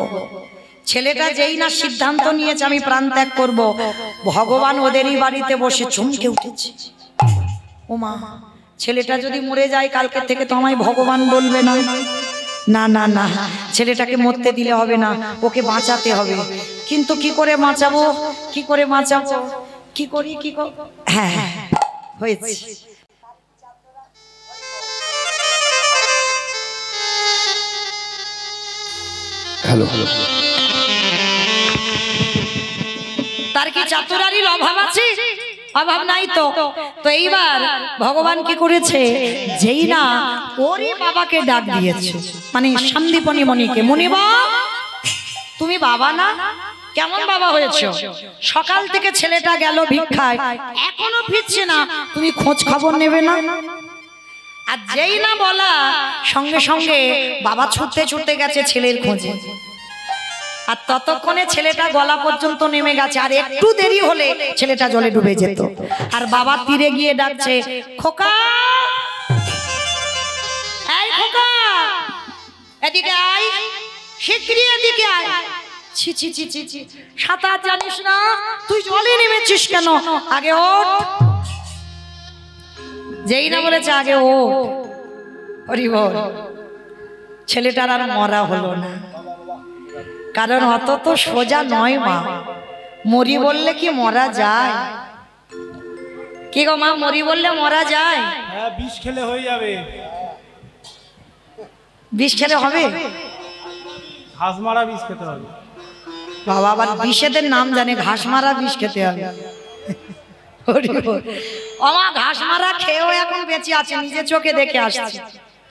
ছেলেটা যেই না সিদ্ধান্ত নিয়েছে আমি প্রাণ ত্যাগ করব, ভগবান ওদেরই বাড়িতে বসে চমকে উঠেছে। ও মা, ছেলেটা যদি মরে যায় কালকে থেকে তো আমায় ভগবান বলবে না। না না না, ছেলেটাকে মরতে দিলে হবে না, ওকে বাঁচাতে হবে। কিন্তু কি করে বাঁচাবো, কি করে বাঁচাবো, কি করি, কি করি? হ্যাঁ হ্যাঁ হয়েছে। হ্যালো হ্যালো, তার কি চাতুরারির অভাব আছে? অভাব নাই তো। তো এইবার ভগবান কি করেছে, যেই না ওরই বাবাকে ডাক দিয়েছে, মানে সন্দীপনী মণিকে, মণিবা তুমি বাবা না, কেমন বাবা হয়েছো? সকাল থেকে ছেলেটা গেল ভিক্ষায়, এখনো ফিরছে না, তুমি খোঁজ খবর নেবে না? আর যেই না বলা, সঙ্গে সঙ্গে বাবা ছুটতে ছুটতে গেছে ছেলের খোঁজে। আর ততক্ষণে ছেলেটা গলা পর্যন্ত নেমে গেছে, আর একটু দেরি হলে ছেলেটা জলে ডুবে যেত। আর বাবা তীরে গিয়ে ডাকছে, খোকা, এই খোকা, এদিকে আয়, শিগগিরই এদিকে আয়। ছি ছি ছি ছি ছি, সাঁতার জানিস না, তুই জলে নেমেছিস কেন? আগে ওঠ। যেই না বলেছে আগে ওঠ, হরি বল, ছেলেটার আর মরা হলো না। কারণ অত তো সোজা নয় মা, মরি বললে কি মরা যায়? কি গো মা, মরি বললে মরা যায়? হ্যাঁ, বিষ খেলে হয়ে যাবে। বিষ খেলে হবে? ঘাস মারা বিষ খেতে হবে। বাবা আবার বিষেদের নাম জানে, ঘাস মারা বিষ খেতে হবে। হরি বল, আমার ঘাস মারা খেয়েও এখন বেঁচে আছে, নিজে চোখে দেখে আসছে।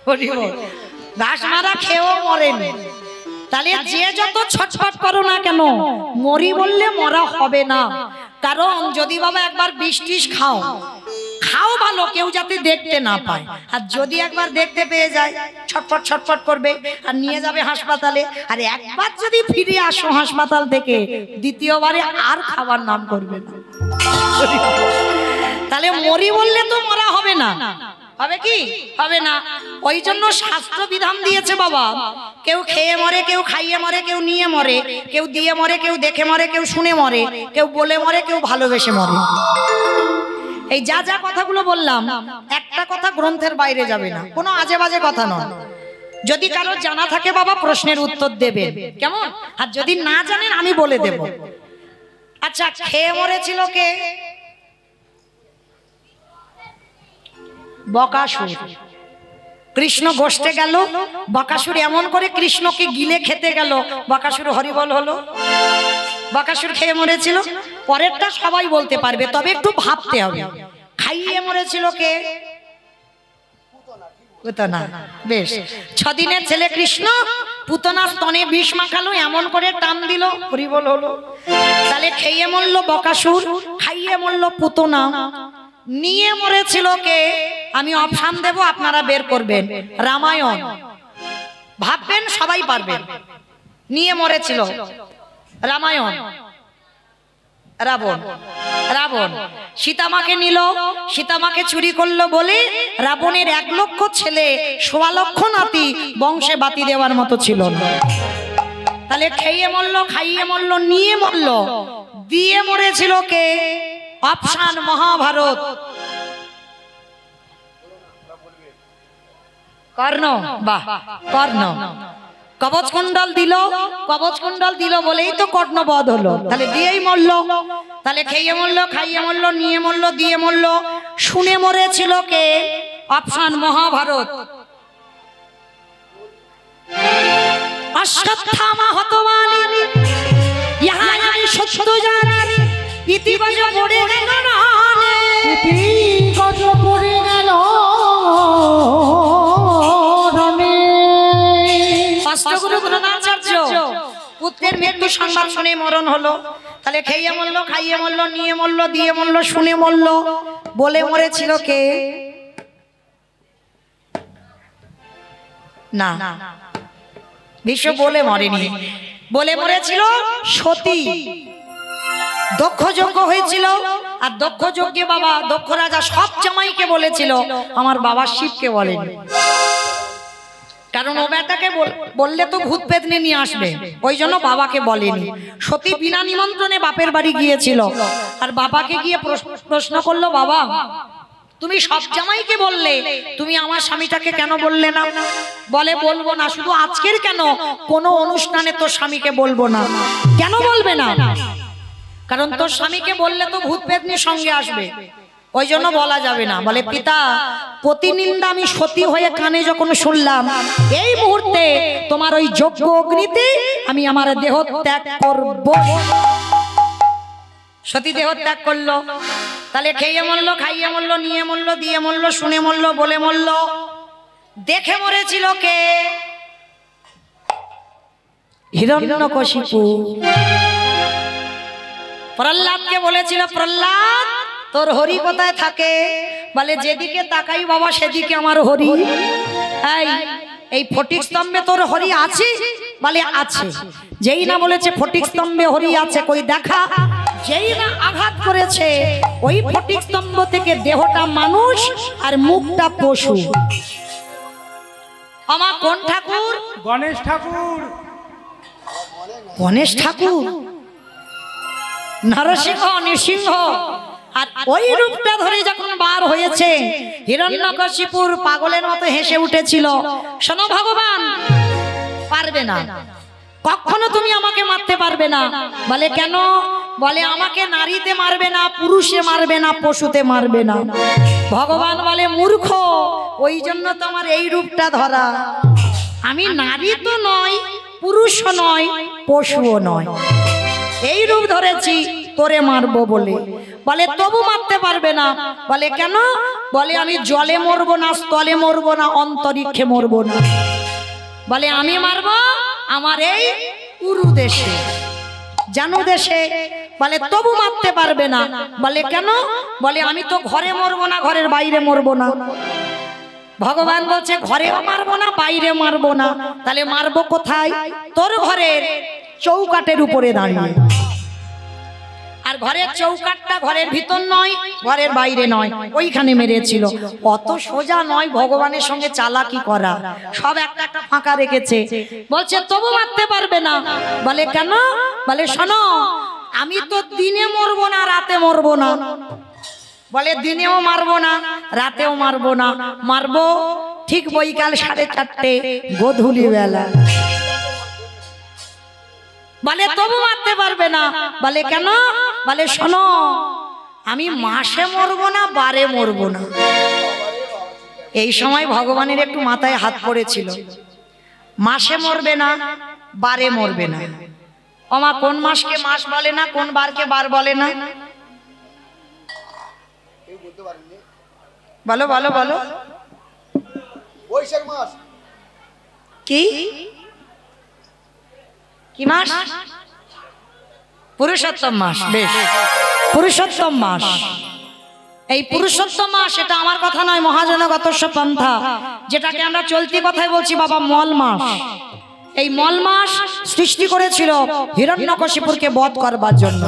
হরি বল, ঘাস মারা খেয়েও মরেনি। তাহলে যে যত ছটফট করো না কেন, মরি বললে মরা হবে না। কারণ যদি বাবা একবার বিষ টিষ খাও, খাও ভালো, কেউ যাতে দেখতে না পায়। আর যদি একবার দেখতে পেয়ে যায়, ছটফট ছটফট করবে আর নিয়ে যাবে হাসপাতালে। আর একবার যদি ফিরে আসো হাসপাতাল থেকে, দ্বিতীয়বারে আর খাবার নাম করবে না। তাহলে মরি বললে তো মরা হবে না, হবে কি? হবে না। ওই জন্য শাস্ত্র বিধান দিয়েছে বাবা, কেউ খেয়ে মরে, কেউ খাইয়ে মরে, কেউ নিয়ে মরে, কেউ দিয়ে মরে, কেউ দেখে মরে, কেউ শুনে মরে, কেউ বলে মরে, কেউ ভালোবেসে মরে। এই যা যা কথাগুলো বললাম, একটা কথা গ্রন্থের বাইরে যাবে না, কোনো আজে বাজে কথা নয়। যদি কারো জানা থাকে বাবা, প্রশ্নের উত্তর দেবেন, কেমন? আর যদি না জানেন আমি বলে দেব। আচ্ছা, খেয়ে মরেছিল কে? বকাসুর। কৃষ্ণ গোষ্ঠে গেল, বকাসুর এমন করে কৃষ্ণকে গিলে খেতে গেল, বকাসুর হরিবল হলো। বকাসুর খেয়ে মরেছিল, পরেরটা সবাই বলতে পারবে, তবে একটু ভাবতে হবে। খাইয়ে মরেছিল কে? পুতনা। বেশ, 6 দিনের ছেলে কৃষ্ণ পুতনা স্তনে বিষ মাখালো, এমন করে টান দিল, হরিবল হলো। তাহলে খেয়ে মরল বকাসুর, খাইয়ে মরল পুতনা। নিয়ে মরেছিল কে? আমি অপশন দেব, আপনারা বের করবেন। রামায়ণ ভাববেন, সবাই পারবেন। নিয়ে মরেছিল রামায়ণ, রাবণ। রাবণ সীতামাকে নিল, সীতামাকে চুরি করলো বলে রাবণের 1 লক্ষ ছেলে, 1.25 লক্ষ নাতি, বংশে বাতি দেওয়ার মতো ছিল না। তাহলে খেয়ে মরল, খাইয়ে মরল, নিয়ে মরল, দিয়ে মরেছিল কে? অপশন মহাভারত। কর্ণ। বাহ, কর্ণ। কবচ কুণ্ডল দিল, কবচ কুণ্ডল দিল বলেই তো কর্ণবধ হলো। তাহলে দিয়েই মরল। তাহলে খেয়ে মরল, খাইয়ে মরল, নিয়ে মরল, দিয়ে মরল। শুনে মরেছিল কে? অপশন মহাভারত। অশ্বত্থামা হতবানি, ইহা আমি সত্য জানি, ইতিবাজ পড়ে গেল, ইতিবাজ পড়ে গেল, ষষ্ঠ গুরু দ্রোণাচার্য পুত্রের মৃত্যু সংবাদ শুনে মরণ হলো। তাহলে খেয়ে মরলো, খাইয়ে মরলো, নিয়ে মরলো, দিয়ে মরলো, শুনে মরলো। বলে মরেছিল কে? না, বিশ্ব বলে মরেনি। বলে মরেছিল সতী। দক্ষ যজ্ঞ হয়েছিল, আর দক্ষ যজ্ঞে বাবা দক্ষ রাজা সব জামাইকে বলেছিল, আমার বাবা শিবকে বলেনি। কারণ ও বেটাকে বললে তো ভূত পেতনি নিয়ে আসবে, ওই জন্য বাবাকে বলেনি। সতী বিনা নিমন্ত্রণে বাপের বাড়ি গিয়েছিল, আর বাবাকে গিয়ে প্রশ্ন করলো, বাবা তুমি সব জামাইকে বললে, তুমি আমার স্বামীটাকে কেন বললে না? বলে বলবো না। শুধু আজকের কেন, কোনো অনুষ্ঠানে তোর স্বামীকে বলবো না। কেন বলবে না? কারণ তোর স্বামীকে বললে তো ভূত পেতনির সঙ্গে আসবে, ওই জন্য বলা যাবে না। বলে পিতা, প্রতিনিন্দা আমি সতী হয়ে কানে যখন শুনলাম, এই মুহূর্তে তোমার ওই যজ্ঞ অগ্নিতে আমি আমার দেহ ত্যাগ করব। সতী দেহ ত্যাগ করলো। তাহলে খেয়ে মরলো, খাইয়ে মরলো, নিয়ে মরলো, দিয়ে মরলো, শুনে মরলো, বলে মরলো। দেখে মরেছিল কে? হিরণ্যকশিপু। প্রহ্লাদকে বলেছিল, প্রহ্লাদ তোর হরি কোথায় থাকে? বলে যেদিকে তাকাই বাবা সেদিকে আমার হরি। এই ফটিক স্তম্ভে তোর হরি আছে? বলে আছে। যেই না বলেছে ফটিক স্তম্ভে হরি আছে, কই দেখা। যেই না আঘাত করেছে, ওই ফটিক স্তম্ভ থেকে দেহটা মানুষ আর মুখটা পশু। আমার কোন ঠাকুর? গণেশ ঠাকুর। গণেশ ঠাকুর, নরসিংহ, নৃসিংহ। আর ওই রূপটা ধরে যখন বার হয়েছে, হিরণ্যকশিপুর পাগলের মতো হেসে উঠেছিল। শোনো ভগবান, পারবে না, কখনো তুমি আমাকে মারতে পারবে না। বলে কেন? বলে আমাকে নারীতে মারবে না, পুরুষে মারবে না, পশুতে মারবে না। ভগবান বলে মূর্খ, ওই জন্য তোমার এই রূপটা ধরা। আমি নারী তো নয়, পুরুষও নয়, পশুও নয়, এই রূপ ধরেছি তোরে মারবো বলে। বলে তবু মারতে পারবে না। বলে কেন? বলে আমি জলে মরবো না, স্থলে মরবো না, অন্তরিক্ষে মরবো না। বলে আমি মারবো আমার এই উরু দেশে, জানু দেশে। বলে তবু মারতে পারবে না। বলে কেন? বলে আমি তো ঘরে মরবো না, ঘরের বাইরে মরবো না। ভগবান বলছে ঘরেও মারবো না, বাইরে মারবো না। তাহলে মারবো কোথায়? তোর ঘরের চৌকাটের উপরে দাঁড়িয়ে। আর ঘরের চৌকাটটা ঘরের ভিতর নয়, ঘরের বাইরে নয়, ওইখানে মেরেছিল। অত সোজা নয় ভগবানের সঙ্গে চালাকি করা, সব একটা একটা ফাঁকা রেখেছে। বলছে তবু মারতে পারবে না। বলে কেন? বলে শোনো, আমি তো দিনে মরবো না, রাতে মরবো না। বলে দিনেও মারবো না, রাতেও মারবো না, মারবো ঠিক বৈকাল 4:30 গোধূলি বেলা। বলে তবু মারতে পারবে না। বলে কেন? বলে শোনো, আমি মাসে মরবো না, বারে মরবো না। এই সময় ভগবানের একটু মাথায় হাত পড়েছিল। মাসে মরবে না, বারে মরবে না। ওমা কোন মাসকে মাস বলে না, কোন বারকে বার বলে না? বলো বলো বলো। বৈশাখ মাস। কি কি মাস? পুরুষোত্তম মাস। বেশ, পুরুষোত্তম মাস। এই পুরুষোত্তম মাস, এটা আমার কথা নয়, মহাজনগতস্য পন্থা, যেটাকে আমরা চলতি কথায় বলছি বাবা মল মাস। এই মল মাস সৃষ্টি করেছিল হিরণ্যকশিপুরকে বধ করবার জন্য।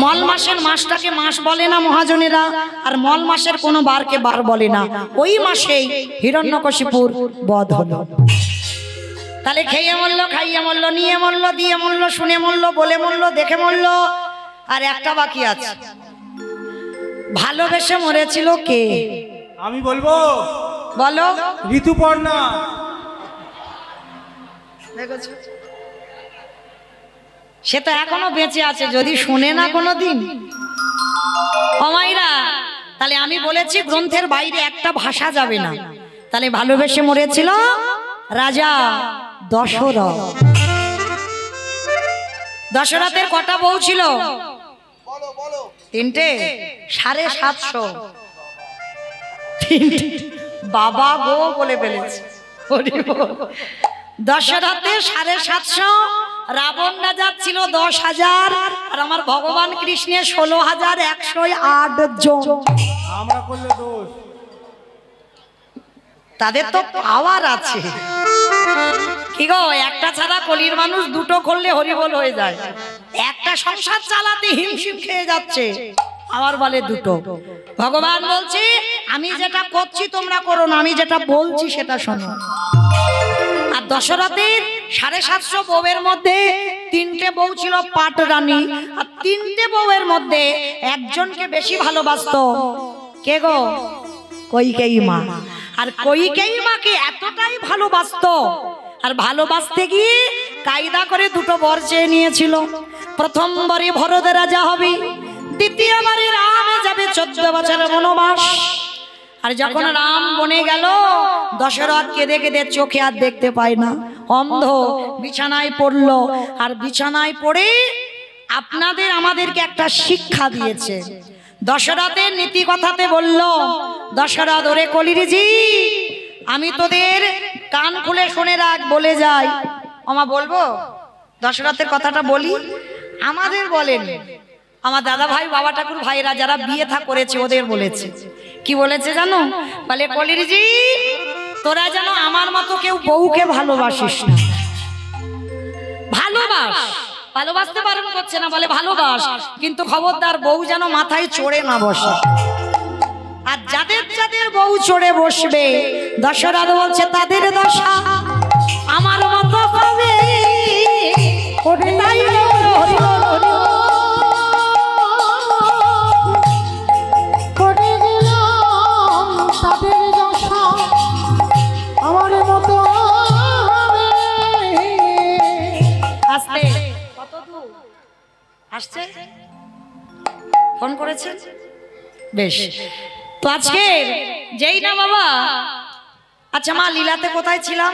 মল মাসের মাসটাকে মাস বলে না মহাজনেরা, আর মল মাসের কোনো বারকে বার বলে না। ওই মাসেই হিরণ্যকশিপুর বধ হলো। তাহলে খেয়ে মরলো, খাইয়ে মরলো, নিয়ে মরলো, দিয়ে মরলো, শুনে মরলো, বলে মরলো, দেখে মরলো। আর একটা বাকি আছে, ভালোবেসে মরেছিল কে? আমি বলবো। বলো। ঋতুপর্ণা। সে তো এখনো বেঁচে আছে, যদি শুনে না কোনোদিন। অমাইরা, তাহলে আমি বলেছি গ্রন্থের বাইরে একটা ভাষা যাবে না। তাহলে ভালোবেসে মরেছিল রাজা দশরথ। দশরথের কটা বউ ছিল? 3টে, 750। বাবা গো বলে ফেলেছে। দশরথে 750, রাবণ রাজা ছিল 10,000, আর আমার ভগবান কৃষ্ণের 16,108 জন। আমরা করলে দোষ। তাদের তো পাওয়ার আছে। কি গো, একটা ছাড়া কলির মানুষ দুটো করলে হরিবল হয়ে যায়। একটা সংসার চালাতে হিমশিম খেয়ে যাচ্ছে, আবার বলে দুটো। ভগবান বলছে আমি যেটা করছি তোমরা করো না, আমি যেটা বলছি সেটা শোনো। আর দশরথের 750 বউয়ের মধ্যে 3টে বউ ছিল পাট রানী, আর 3টে বউয়ের মধ্যে একজনকে বেশি ভালোবাসতো। কে গো? কইকেয়ী মা। আর কইকেয়ী মাকে এতটাই ভালোবাসতো, আর ভালোবাসতে গিয়ে কায়দা করে 2টো বর চেয়ে নিয়েছিল। প্রথমবারে ভরত রাজা হবে, দ্বিতীয়বারে রাম যাবে 14 বছরের বনবাস। আর যখন রাম বনে গেল, দশরথ কেঁদে কেঁদে চোখে আর দেখতে পায় না, অন্ধ, বিছানায় পড়লো। আর বিছানায় পড়ে আপনাদের আমাদেরকে একটা শিক্ষা দিয়েছে। দশরথের নীতি কথাতে বলল, দশরথ ওরে কলিরিজি, আমি তোদের কান খুলে শুনে রাখ, বলে যাই। আমা বলবো দশরথের কথাটা বলি, আমাদের বলেন, আমার দাদা ভাই বাবা ঠাকুর ভাইরা যারা বিয়ে থা করেছে ওদের বলেছে। কি বলেছে জানো? বলে কলিরিজি, তোরা যেন আমার মতো কেউ বউকে ভালোবাসিস না। ভালোবাস, ভালোবাসতে বারণ করছে না, বলে ভালোবাস, কিন্তু খবরদার বউ যেন মাথায় চড়ে না বসে। আর যাদের যাদের বউ চড়ে বসবে, দশরথ বলছে তাদের দশা আমার মতো হবে। তাই করে দিলাম তাদের দশা আমার মতো হবে। আসতে কত দূর আসছে? ফোন করেছেন? বেশ। তো আজকে যেই না বাবা, আচ্ছা মা লীলাতে কোথায় ছিলাম?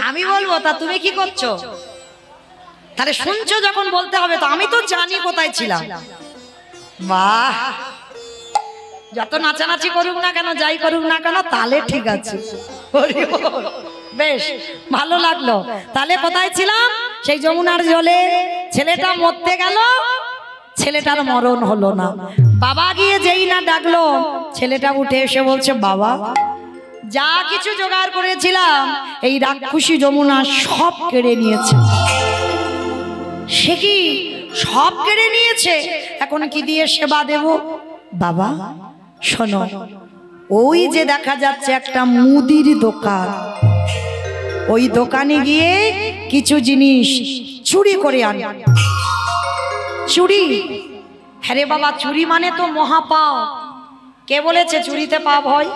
আমি বলবো, তা তুমি কি করছো? তাহলে শুনছো যখন বলতে হবে তো, আমি তো জানি কোথায় ছিলাম। বাহ, যত নাচানাচি করুক না কেন, যাই করুক না কেন, তাহলে ঠিক আছে। বেশ ভালো লাগলো। তাহলে কোথায় ছিলাম? সেই যমুনার জলে ছেলেটা মরতে গেল, ছেলেটার মরণ হলো না। বাবা গিয়ে যেই না ডাকলো, ছেলেটা উঠে এসে বলছে, বাবা যা কিছু জোগাড় করেছিলাম এই রাক্ষসী যমুনা সব কেড়ে নিয়েছে। সে কি সব কেড়ে নিয়েছে? এখন কি দিয়ে সেবা দেব? বাবা শোনো, ওই যে দেখা যাচ্ছে একটা মুদির দোকান, ওই দোকানে গিয়ে কিছু জিনিস চুরি করে আন। চুরি? হ্যাঁ রে বাবা, চুরি মানে তো মহাপাপ। কে বলেছে চুরিতে পাপ হয়?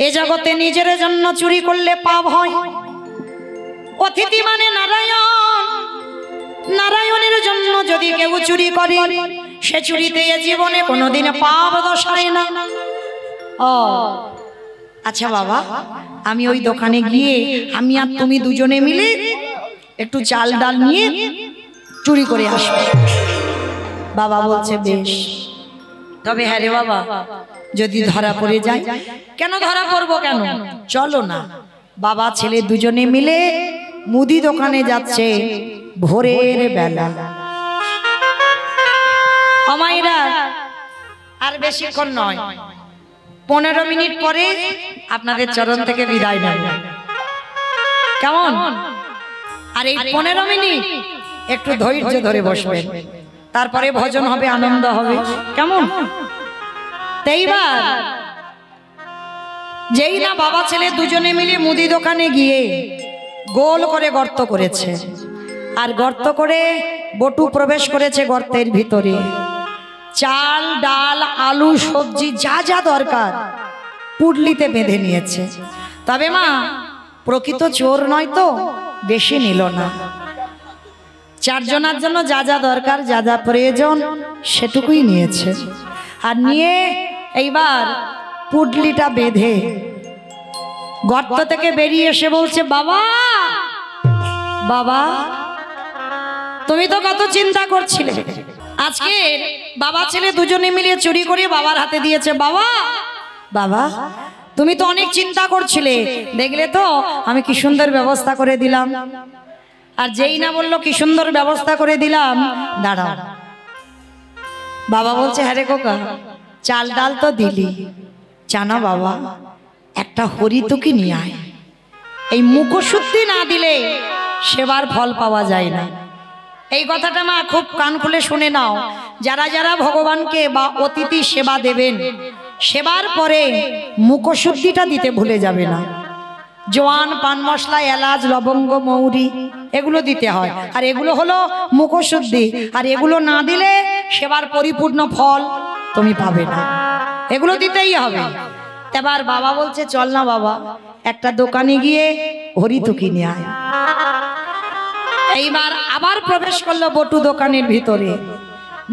এ জগতে নিজের জন্য চুরি করলে পাপ হয়। অতিথি মানে নারায়ণ, নারায়ণের জন্য যদি কেউ চুরি করে, সে চুরিতে এ জীবনে কোনোদিন পাপ দশায় না। ও আচ্ছা বাবা, আমি ওই দোকানে গিয়ে আমি আর তুমি দুজনে মিলে একটু চাল ডাল নিয়ে চুরি করে আসবে। বাবা বলছে বেশ, তবে হ্যাঁ রে বাবা, যদি ধরা পড়ে যায়? কেন ধরা পড়বো কেন? চলো না। বাবা ছেলে দুজনে মিলে মুদি দোকানে যাচ্ছে ভোরের বেলা। আমাইরা আর বেশিক্ষণ নয়, 15 মিনিট পরে আপনাদের চরণ থেকে বিদায় নেব, কেমন? আর এই 15 মিনিট একটু ধৈর্য ধরে বসবেন, তারপরে ভজন হবে, আনন্দ হবে, কেমন? এইবার যেই না বাবা ছেলে দুজনে মিলে মুদি দোকানে গিয়ে গোল করে গর্ত করেছে, আর গর্ত করে বটু প্রবেশ করেছে গর্তের ভিতরে। চাল ডাল আলু সবজি যা যা দরকার পুডলিতে বেঁধে নিয়েছে। তবে মা প্রকৃত চোর নয় তো, বেশি নিল না। 4 জনের জন্য যা যা দরকার, যা যা প্রয়োজন সেটুকুই নিয়েছে। আর নিয়ে এইবার পুডলিটা বেঁধে গর্ত থেকে বেরিয়ে এসে বলছে, বাবা বাবা তুমি তো কত চিন্তা করছিলে, আজকে বাবা ছেলে দুজনে মিলে চুরি করে বাবার হাতে দিয়েছে। বাবা বাবা তুমি তো অনেক চিন্তা করছিলে, দেখলে তো আমি কি সুন্দর ব্যবস্থা করে দিলাম। আর যেই না বললো কি সুন্দর ব্যবস্থা করে দিলাম, দাঁড়াও। বাবা বলছে, হ্যাঁ রে খোকা, চাল ডাল তো দিলি, জানা বাবা একটা হরিতুকি নিয়ে আয়। এই মুখশুদ্ধি না দিলে সেবার ফল পাওয়া যায় না। এই কথাটা মা খুব কান খুলে শুনে নাও। যারা যারা ভগবানকে বা অতিথি সেবা দেবেন, সেবার পরে মুখশুদ্ধিটা দিতে ভুলে যাবে না। জোয়ান, পান মশলা, এলাচ, লবঙ্গ, মৌরি এগুলো দিতে হয়, আর এগুলো হলো মুখশুদ্ধি। আর এগুলো না দিলে সেবার পরিপূর্ণ ফল তুমি পাবে না, এগুলো দিতেই হবে। এবার বাবা বলছে, চল না বাবা, একটা দোকানে গিয়ে হরিতুকি নিয়ে আয়। এইবার আবার প্রবেশ করলো বটু দোকানের ভিতরে,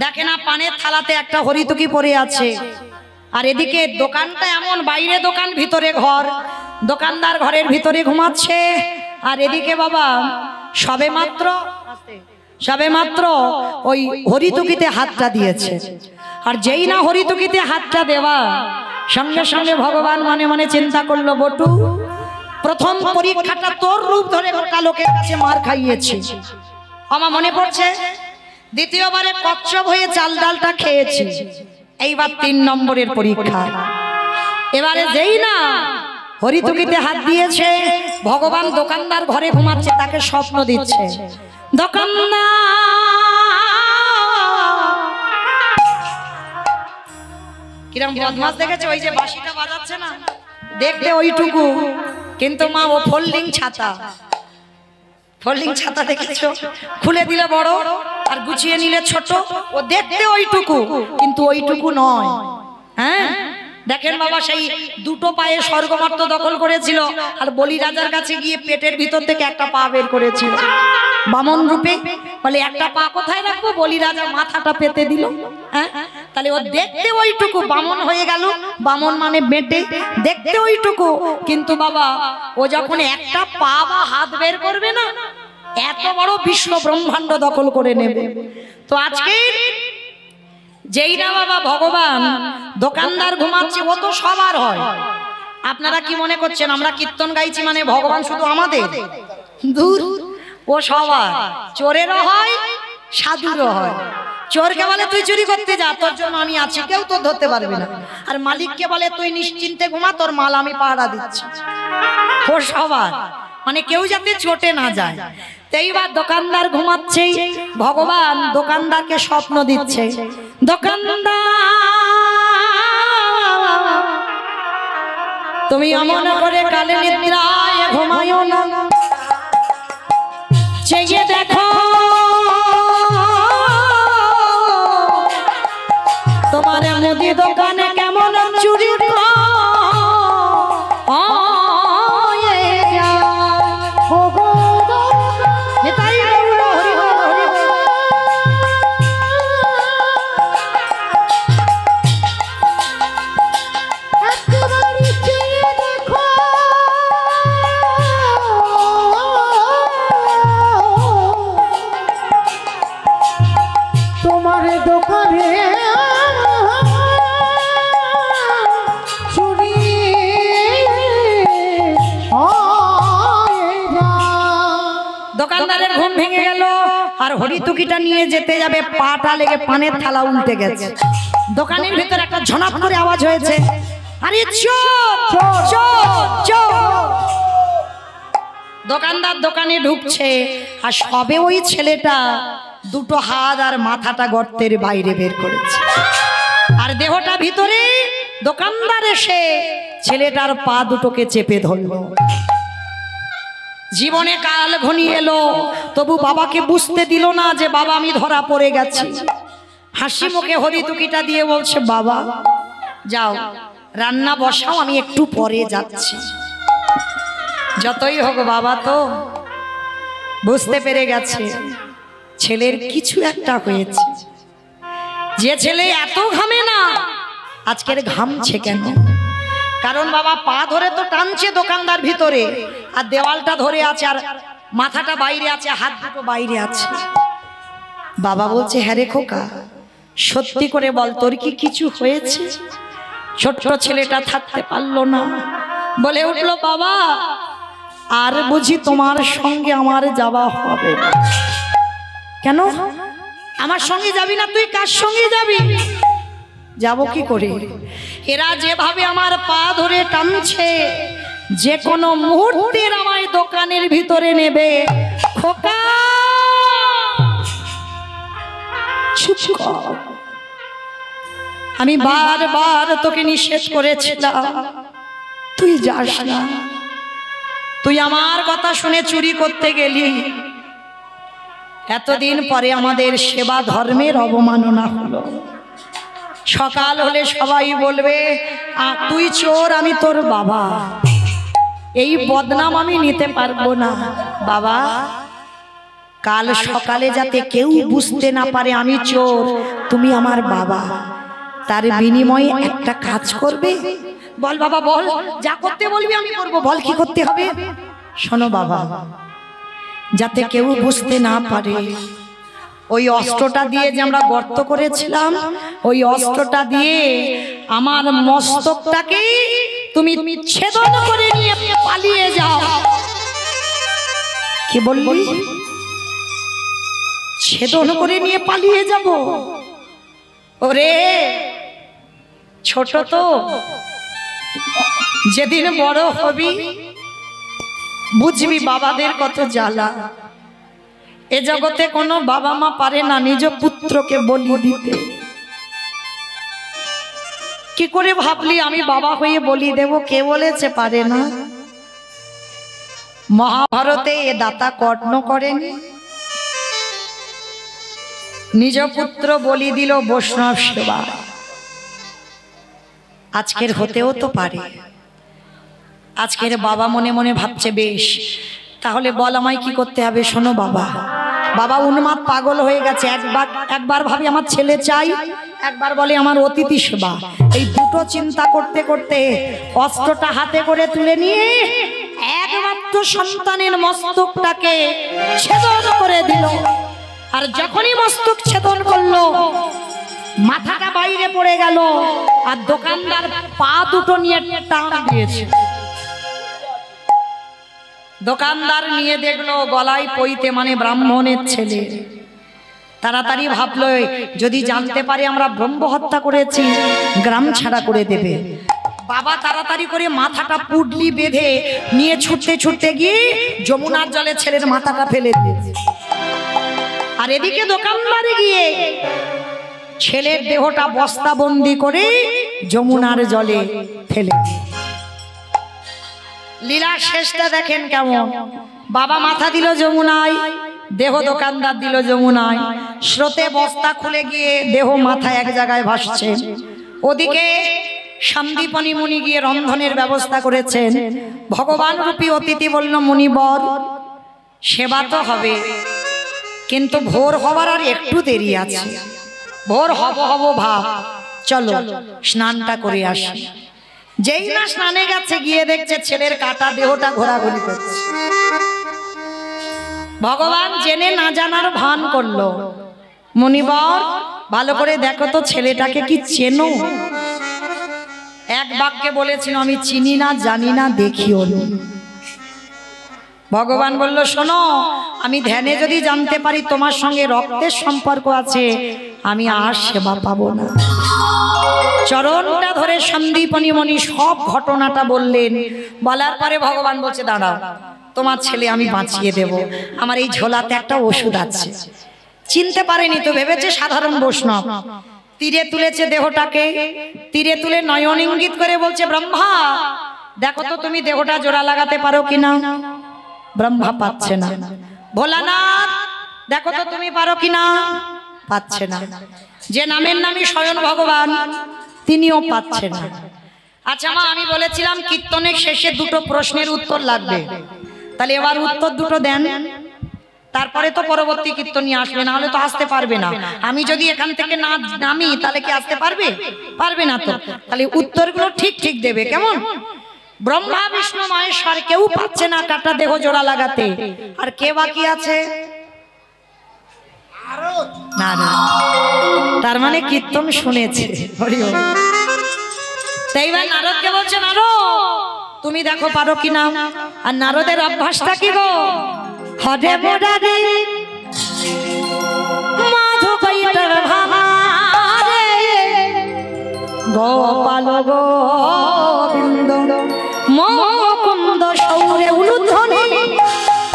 দেখে না পানের থালাতে একটা হরিতুকি পড়ে আছে। আর এদিকে দোকানটা এমন, বাইরে দোকান ভিতরে ঘর, দোকানদার ঘরের ভিতরে ঘুমাচ্ছে। আর এদিকে বাবা সবে মাত্র ওই হরিতুকিতে হাতটা দিয়েছে। আর যেই না হরিতুকিতে হাতটা দেওয়া, সঙ্গে সঙ্গে ভগবান মনে মনে চিন্তা করলো, বটু প্রথম পরীক্ষাটা তোর রূপ ধরে গোটা লোকের কাছে মার খাইয়েছি, আমার মনে পড়ছে। দ্বিতীয়বারে কচ্ছপ হয়ে চাল ডালটা খেয়েছি, এইবার 3 নম্বরের পরীক্ষা। এবারে যেই না হরিতুকিতে হাত দিয়েছে, ভগবান দোকানদার ঘরে ঘুমাচ্ছে, তাকে স্বপ্ন দিচ্ছে। দোকানদার কিরম বদমাস দেখেছে, ওই যে বাঁশিটা বাজাচ্ছে না, দেখতে ওইটুকু, কিন্তু মা ও ফোল্ডিং ছাতা, ফোল্ডিং ছাতা দেখেছো, খুলে দিলে বড় আর গুছিয়ে নিলে ছোট। ও দেখতে ওইটুকু, কিন্তু ওইটুকু নয়। হ্যাঁ, দেখেন বাবা, সেই দুটো পায়ে স্বর্গমর্ত দখল করেছিল, আর বলি রাজার কাছে গিয়ে পেটের ভিতর থেকে একটা পা বের করেছিল বামন রূপে। বলে একটা পা কোথায় রাখবো, বলি রাজা মাথাটা পেতে দিল। হ্যাঁ, তাহলে ও দেখতে ওইটুকু, বামন হয়ে গেল, বামন মানে বেটে, দেখতে ওইটুকু, কিন্তু বাবা ও যখন একটা পা বা হাত বের করবে না, এত বড় বিশ্ব ব্রহ্মাণ্ড দখল করে নেবে। তো আজকে যেই না বাবা ভগবান দোকানদার ঘুমাচ্ছে, ও তো সবার হয়। আপনারা কি মনে করছেন আমরা কীর্তন গাইছি মানে ভগবান শুধু আমাদের? দূর, ও সবার, চোরেরও হয়, সাধুরও হয়। চোরকে বলে তুই চুরি করতে যা, তোর জন্য আমি আছি, কেউ তো ধরতে পারবে না। আর মালিককে বলে তুই নিশ্চিন্তে ঘুমা, তোর মাল আমি পাহারা দিচ্ছি। ও সবার, মানে কেউ যাতে চোটে না যায়। এইবার দোকানদার ঘুমাচ্ছে, ভগবান দোকানদারকে স্বপ্ন দিচ্ছে। দোকানদার তুমি অমন করে কালে নিদ্রায় ঘুমায়ো না, চেয়ে দেখো তোমার মুদি দোকানে কেমন চুরি দোকানদারের ঘুম ভেঙে গেল। আর হরিতুকিটা নিয়ে যেতে যাবে, পাটা লেগে পানের থালা উল্টে গেছে। দোকানের ভিতর একটা ঝনাপ করে আওয়াজ হয়েছে, আরে চোর চোর চোর। দোকানদার দোকানে ঢুকছে, আর সবে ওই ছেলেটা দুটো হাত আর মাথাটা গর্তের বাইরে বের করেছে, আর দেহটা ভিতরে। দোকানদার এসে ছেলেটার পা দুটোকে চেপে ধরলো। জীবনে কাল ঘনিয়ে এলো, তবু বাবাকে বুঝতে দিল না যে বাবা আমি ধরা পড়ে গেছি। হাসি মুখে হরিতুকিটা দিয়ে বলছে, বাবা যাও রান্না বসাও, আমি একটু পরে যাচ্ছি। যতই হোক বাবা তো বুঝতে পেরে গেছে ছেলের কিছু একটা হয়েছে। যে ছেলে এত ঘামে না, আজকের ঘামছে কেন? কারণ বাবা পা ধরে তো টানছে দোকানদার ভিতরে, আর দেওয়ালটা ধরে আছে, আর মাথাটা বাইরে আছে, হাত দুটো বাইরে আছে। বাবা বলছে, হ্যাঁ রে খোকা, সত্যি করে বল তোর কি কিছু হয়েছে? ছোট্ট ছেলেটা থাকতে পারলো না, বলে উঠলো, বাবা আর বুঝি তোমার সঙ্গে আমার যাওয়া হবে না? কেন আমার সঙ্গে যাবি না? তুই কার সঙ্গে যাবি? যাব কি করে? এরা যেভাবে আমার পা ধরে টানছে, যে কোনো মুহূর্তে আমায় দোকানের ভিতরে নেবে। খোকা চুপ কর, আমি বারবার তোকে নিষেধ করেছিলাম তুই যাস না। তুই আমার কথা শুনে চুরি করতে গেলি, এতদিন পরে আমাদের সেবা ধর্মের অবমাননা হলো। সকাল হলে সবাই বলবে তুই চোর, আমি তোর বাবা। এই বদনাম আমি নিতে পারবো না। বাবা, কাল সকালে যাতে কেউ বুঝতে না পারে আমি চোর, তুমি আমার বাবা, তার বিনিময়ে একটা কাজ করবে। বল বাবা বল, যা করতে বলবি আমি করব, বল কি করতে হবে? শোনো বাবা, যাতে কেউ বুঝতে না পারে, ওই অস্ত্রটা দিয়ে যে আমরা গর্ত করেছিলাম, ওই অস্ত্রটা দিয়ে আমার মস্তকটাকে তুমি ছেদন করে নিয়ে পালিয়ে যাও। কি বললি? ছেদন করে নিয়ে পালিয়ে যাব? ওরে ছোট তো, যেদিন বড় হবি বুঝবি বাবাদের কত জ্বালা। এ জগতে কোনো বাবা মা পারে না নিজ পুত্রকে বলি দিতে। কি করে ভাবলি আমি বাবা হয়ে বলি দেব? কে বলেছে পারে না? মহাভারতে এ দাতা কর্ণ করেনি, নিজ পুত্র বলি দিল বৈষ্ণব সেবা। আজকের হতেও তো পারে। আজকের বাবা মনে মনে ভাবছে, বেশ তাহলে বল আমায় কি করতে হবে? শোনো বাবা, বাবা উন্মাদ পাগল হয়ে গেছে। একবার ভাবি আমার ছেলে চাই, একবার বলে আমার অতিথি সেবা। এই দুটো চিন্তা করতে করতে অস্ত্রটা হাতে করে তুলে নিয়ে একমাত্র সন্তানের মস্তকটাকে ছেদন করে দিল। আর যখনই মস্তক ছেদন করলো, মাথাটা বাইরে পড়ে গেল, আর দোকানদার পা দুটো নিয়ে টান দিয়েছে। দোকানদার নিয়ে দেখলো গলায় পইতে, মানে ব্রাহ্মণের ছেলে। তাড়াতাড়ি ভাবলো যদি জানতে পারে আমরা ব্রহ্ম হত্যা করেছি, গ্রাম ছাড়া করে দেবে। বাবা তাড়াতাড়ি করে মাথাটা পুডলি বেঁধে নিয়ে ছুটতে ছুটতে গিয়ে যমুনার জলে ছেলের মাথাটা ফেলে দিয়েছে। আর এদিকে দোকানদারে গিয়ে ছেলের দেহটা বস্তাবন্দি করে যমুনার জলে ফেলে। লীলা শেষটা দেখেন কেমন। বাবা মাথা দিল যমুনায়, দেহ দোকানদার দিল যমুনায়। স্রোতে বস্তা খুলে গিয়ে দেহ মাথা এক জায়গায় ভাসছে। ওদিকে সন্দীপনী মুনি গিয়ে রন্ধনের ব্যবস্থা করেছেন। ভগবান রূপী অতিথি বলল, মুনিবর সেবা তো হবে, কিন্তু ভোর হবার আর একটু দেরি আছে। ভোর হব ভাব, চলো স্নানটা করে আসি। যেই না স্নানে গেছে, গিয়ে দেখছে ছেলের কাটা দেহটা ঘোরাঘুরি করছে। ভগবান জেনে না জানার ভান করলো। মুনিবর ভালো করে দেখো তো ছেলেটাকে কি চেনো? এক বাক্যে বলেছিল, আমি চিনি না, জানি না, দেখিও নি। ভগবান বলল, শোনো, আমি ধ্যানে যদি জানতে পারি তোমার সঙ্গে রক্তের সম্পর্ক আছে, আমি আর সেবা পাবো না। চরণটা ধরে সন্দীপনী মণি সব ঘটনাটা বললেন। বলার পরে ভগবান বলছে, দাঁড়াও, তোমার ছেলে আমি বাঁচিয়ে দেব। আমার এই ঝোলাতে একটা ওষুধ আছে। চিনতে পারেনি তো, ভেবেছে সাধারণ বৈষ্ণব। তীরে তুলেছে দেহটাকে, তীরে তুলে নয়ন ইঙ্গিত করে বলছে, ব্রহ্মা দেখো তো তুমি দেহটা জোড়া লাগাতে পারো কিনা। ব্রহ্মা পাচ্ছে না। ভোলানাথ দেখো তো তুমি পারো কিনা। পাচ্ছে না। যে নামের নামই স্বয়ং ভগবান, তিনিও পাচ্ছে না। আচ্ছা মা, আমি বলেছিলাম কীর্তনের শেষে দুটো প্রশ্নের উত্তর লাগবে, তাহলে এবার উত্তর দুটো দেন, তারপরে তো পরবর্তী কীর্তন নিয়ে আসবে, না হলে তো আসতে পারবে না। আমি যদি এখান থেকে না নামি তাহলে কি আসতে পারবে? পারবে না তো। তাহলে উত্তরগুলো ঠিক ঠিক দেবে, কেমন? ব্রহ্মা বিষ্ণু মহেশ্বর কেউ পাচ্ছে না কাটা দেহ জোড়া লাগাতে, আর কে বাকি আছে? না, তার মানে কীর্তন শুনেছে। হরি হরি। তাই এবার নারদকে বলছে, নারদ তুমি দেখো পারো কিনা। আর নারদের অভ্যাসটা কি গো, হরে মোরারে মাধু কইটার ভারে গোপাল গোবিন্দ মুকুন্দ সৌরে উলুধ্বনি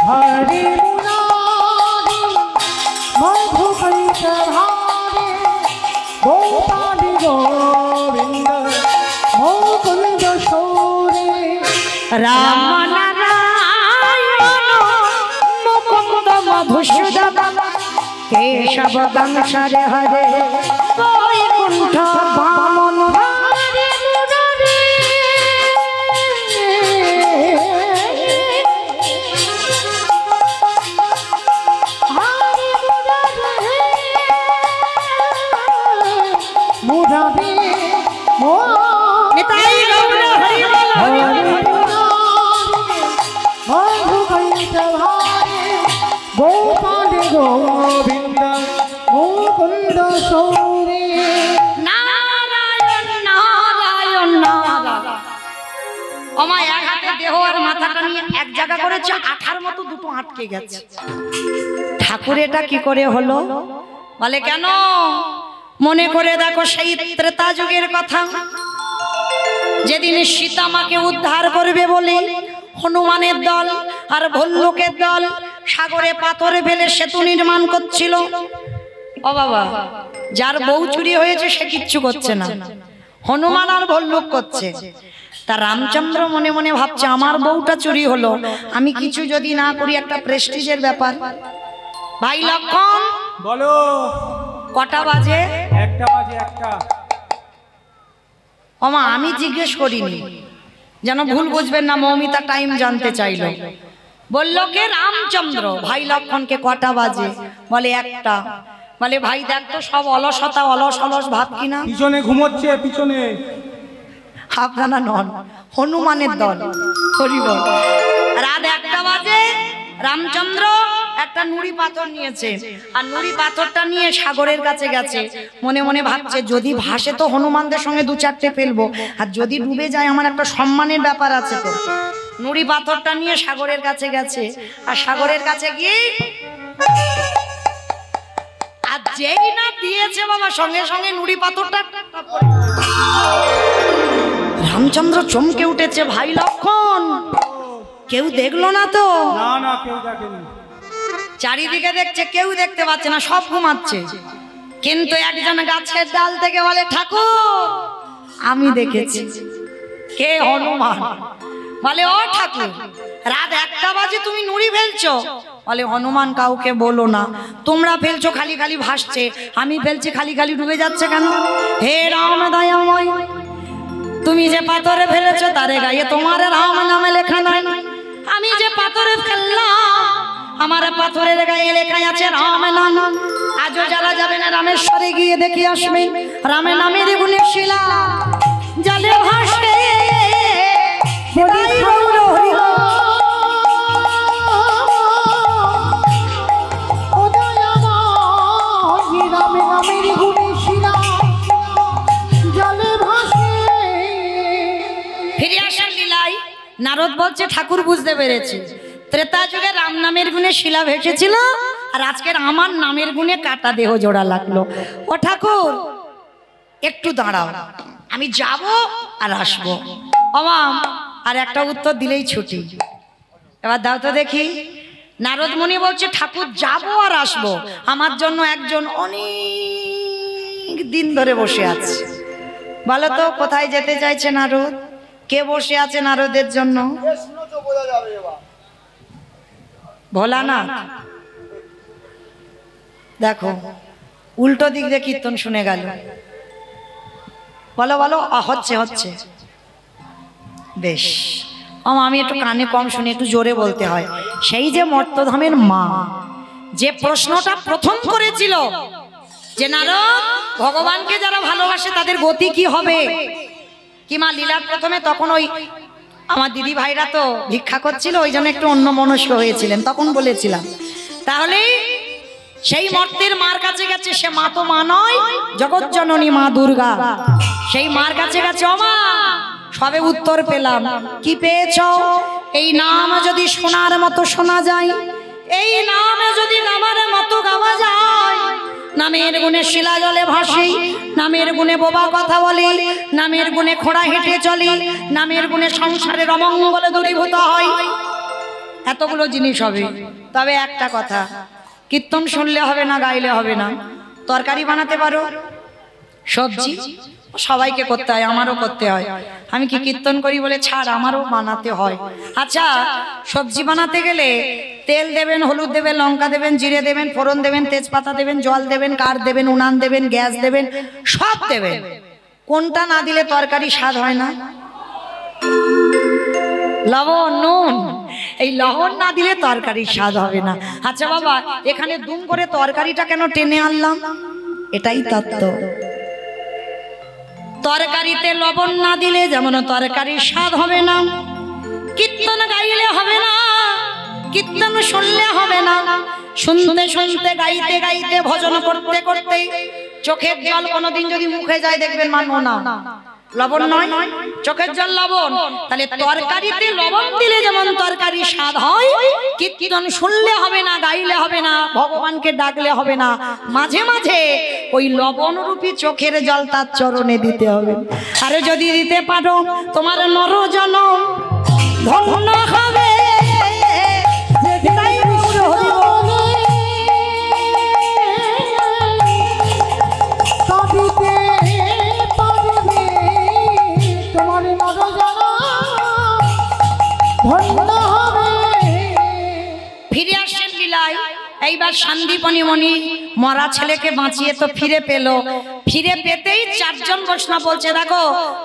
হরি মুরারি মধু কইত ভারে গোপালি গোবিন্দ মুকুন্দ সৌরে রাম নারায়ণ মুকুন্দ মধুসূদন কেশব বংশরে হরে বৈকুণ্ঠ বামন হরি মুরারি হরি মুরারি নিতাই গৌর হরি বল হরি বল। মধু কইত ভারে গোপালি গোবিন্দ মুকুন্দ সৌরে নারায়ণ নারায়ণ নারায়ণ। ওমা এক হাতে দেহ আর মাথাটা নিয়ে এক জায়গা করেছে, আঠার মতো দুটো আটকে গেছে। ঠাকুর এটা কি করে হলো? বলে কেন, মনে করে দেখো সেই ত্রেতা যুগের কথা, যেদিন সীতা মাকে উদ্ধার করবে বলে হনুমানের দল আর ভল্লুকের দল সাগরে পাথরে ফেলে সেতু নির্মাণ করছিল। ও বাবা, যার বউ চুরি হয়েছে সে কিচ্ছু করছে না, হনুমান আর ভল্লুক করছে। তা রামচন্দ্র মনে মনে ভাবছে আমার বউটা চুরি হলো, আমি কিছু যদি না করি একটা প্রেস্টিজের ব্যাপার। ভাই লক্ষণ বলো। কটা বাজে? একটা বাজে একটা। ওমা আমি জিজ্ঞেস করিনি, যেন ভুল বুঝবেন না, মৌমিতা টাইম জানতে চাইল। বলল কে? রামচন্দ্র। ভাই লক্ষণকে কটা বাজে? বলে একটা। বলে ভাই দেখ তো সব অলসতা, অলস অলস ভাব কিনা। পিছনে ঘুমোচ্ছে, পিছনে। আপনারা নন, হনুমানের দল। হরি বল। রাত একটা বাজে রামচন্দ্র একটা নুড়ি পাথর নিয়েছে, আর নুড়ি পাথরটা নিয়ে সাগরের কাছে গেছে। মনে মনে ভাবছে যদি ভাসে তো হনুমানদের সঙ্গে দু চারটে ফেলবো, আর যদি ডুবে যায় আমার একটা সম্মানের ব্যাপার আছে। তো নুড়ি পাথরটা নিয়ে সাগরের কাছে গেছে, আর সাগরের কাছে গিয়ে আর যেই না দিয়েছে বাবা, সঙ্গে সঙ্গে নুড়ি পাথরটা রামচন্দ্র চমকে উঠেছে। ভাই লক্ষণ কেউ দেখলো না তো? না না, কেউ দেখেনি। চারিদিকে দেখছে, কেউ দেখতে পাচ্ছে না, সব ঘুমাচ্ছে। কিন্তু একজন গাছের ডাল থেকে বলে, ঠাকুর আমি দেখেছি। কে? হনুমান। বলে ও ঠাকুর, রাত একটা বাজে তুমি নুড়ি ফেলছো? বলে হনুমান কাউকে বলো না, তোমরা ফেলছো খালি খালি ভাসছে, আমি ফেলছি খালি খালি ডুবে যাচ্ছে কেন? হে রাম দয়াময়, তুমি যে পাথরে ফেলেছো তারে গায়ে তোমার রাম নামে লেখা নাই। আমি যে পাথরে ফেললাম আমার পাথরের গায়ে লেখা আছে রাম নাম। আজও যারা যাবেন রামেশ্বরে গিয়ে দেখে আসবেন, রামের নামের গুণের শিলা জলে ভাসে। ফিরে আসার লীলায় নারদ বলছে ঠাকুর বুঝতে পেরেছে, ত্রেতা যুগে রাম নামের গুণে শিলা ভেসেছিল, আর আজকের আমার নামের গুণে কাটা দেহ জোড়া লাগলো। ও ঠাকুর একটু দাঁড়াও, আমি যাব আর আসবো। অমাম আর একটা উত্তর দিলেই ছুটি। এবার দাও তো দেখি। নারদ মুনি বলছে ঠাকুর যাব আর আসবো, আমার জন্য একজন অনেক দিন ধরে বসে আছে। বলো তো কোথায় যেতে চাইছে নারদ? কে বসে আছে নারদের জন্য? বোঝা যাবে এবার। ভোলানাথ। দেখো উল্টো দিক দিয়ে কীর্তন শুনে গেল। বলো বলো, হচ্ছে হচ্ছে বেশ। আমি একটু কানে কম শুনি, একটু জোরে বলতে হয়। সেই যে মর্তধামের মা যে প্রশ্নটা প্রথম করেছিল যে নারদ, ভগবানকে যারা ভালোবাসে তাদের গতি কি হবে, কি মা লীলার প্রথমে তখন ওই আমার দিদি ভাইরা তো ভিক্ষা করছিল, ওই জন্য একটু অন্য মনস্ক হয়েছিলেন, তখন বলেছিলাম। তাহলে সেই মর্তের মার কাছে গেছে, সে মা তো মা নয়, জগৎ জননী মা দুর্গা। সেই মার কাছে কাছে মা সবে উত্তর পেলাম। কি পেয়েছ? এই নাম যদি শোনার মতো শোনা যায়, এই নামে যদি গাবার মতো গাওয়া যায়, নামের গুণে শিলা জলে ভাসি, নামের গুণে বোবা কথা বলি, নামের গুণে খোঁড়া হেঁটে চলি, নামের গুণে সংসারের অমঙ্গলে দূরীভূত হয়, এতগুলো জিনিস হবে। তবে একটা কথা, কীর্তন শুনলে হবে না, গাইলে হবে না। তরকারি বানাতে পারো, সবজি সবাইকে করতে হয়, আমারও করতে হয়। আমি কি কীর্তন করি বলে ছাড়, আমারও বানাতে হয়। আচ্ছা, সবজি বানাতে গেলে তেল দেবেন, হলুদ দেবেন, লঙ্কা দেবেন, জিরে দেবেন, ফোড়ন দেবেন, তেজপাতা দেবেন, জল দেবেন, কাঠ দেবেন, উনান দেবেন, গ্যাস দেবেন, সব দেবেন। কোনটা না দিলে তরকারি স্বাদ হয় না? লবণ, নুন। এই লবণ না দিলে তরকারির স্বাদ হবে না। আচ্ছা বাবা, এখানে দুম করে তরকারিটা কেন টেনে আনলাম? এটাই তত্ত্ব। তরকারিতে লবণ না দিলে যেমন তরকারির স্বাদ হবে না, কীর্তন গাইলে হবে না, কীর্তন শুনলে হবে না। শুনতে শুনতে, গাইতে গাইতে, ভজন করতে করতে চোখের জল কোনোদিন যদি মুখে যায় দেখবেন মানব না। লবণ নয়, চোখের জল লবণ। তাহলে তরকারিতে লবণ দিলে যেমন তরকারি স্বাদ হয়, কীর্তন শুনলে হবে না, গাইলে হবে না, ভগবানকে ডাকলে হবে না, মাঝে মাঝে ওই লবণ রূপী চোখের জল তার চরণে দিতে হবে। আরে যদি দিতে পারো, তোমার নরজনম ধন্য হবে। ফিরে আসেন লীলায়। এইবার সন্দীপনী মণি মরা ছেলেকে বাঁচিয়ে তো ফিরে পেল। ফিরে পেতেই চারজন বৈষ্ণব বলছে, দেখো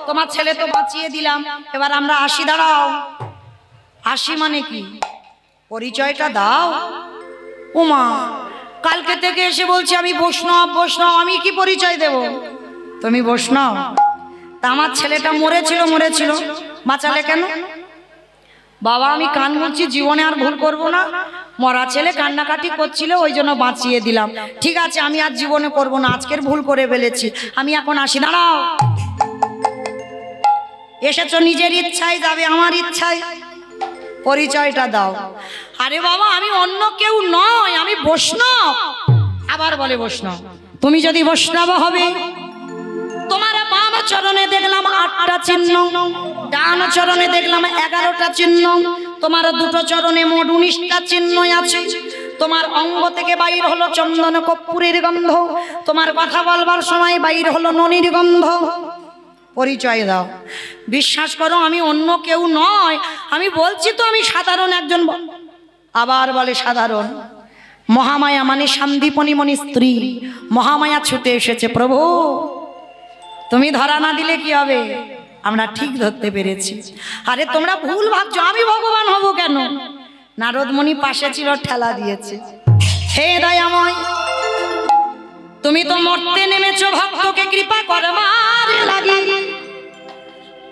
তোমার ছেলে তো বাঁচিয়ে দিলাম, এবার আমরা আসি। দাঁড়াও, আসি মানে কি? পরিচয়টা দাও। উমা কালকে থেকে এসে বলছে আমি বৈষ্ণব বৈষ্ণব, আমি কি পরিচয় দেব? তুমি বৈষ্ণব? তা আমার ছেলেটা মরেছিল, বাঁচালে কেন? বাবা আমি কান মুড়ছি, জীবনে আর ভুল করব না। মরা ছেলে কান্নাকাটি করছিল, ওই জন্য বাঁচিয়ে দিলাম। ঠিক আছে, আমি আর জীবনে করব না, আজকের ভুল করে ফেলেছি, আমি এখন আসি। দাঁড়াও, এসেছো নিজের ইচ্ছায়, যাবে আমার ইচ্ছায়, পরিচয়টা দাও। আরে বাবা আমি অন্য কেউ নয়, আমি বৈষ্ণব। আবার বলে বৈষ্ণব। তুমি যদি বৈষ্ণব হবে, তোমার বাম চরণে দেখলাম 8টা চিহ্ন, ডান চরণে দেখলাম 11টা চিহ্ন, তোমার দুটো চরণে মোট 19টা চিহ্ন আছে। তোমার অঙ্গ থেকে বাইর হলো চন্দন কর্পূরের গন্ধ, তোমার কথা বলবার সময় বাইর হলো ননির গন্ধ। পরিচয় দাও। বিশ্বাস করো আমি অন্য কেউ নয়, আমি বলছি তো আমি সাধারণ একজন। আবার বলে সাধারণ। মহামায়া মানে সন্দীপনী মণি স্ত্রী, মহামায়া ছুটে এসেছে। প্রভু তুমি ধরা না দিলে কি হবে? আমরা ঠিক ধরতে পেরেছি। আরে তোমরা ভুল ভাবছো, আমি ভগবান হব কেন? নারদ মুনি পাশে ছিল, ঠেলা দিয়েছে। হে দয়াময়, তুমি তো মরতে নেমেছো ভক্তকে কৃপা করবার লাগি,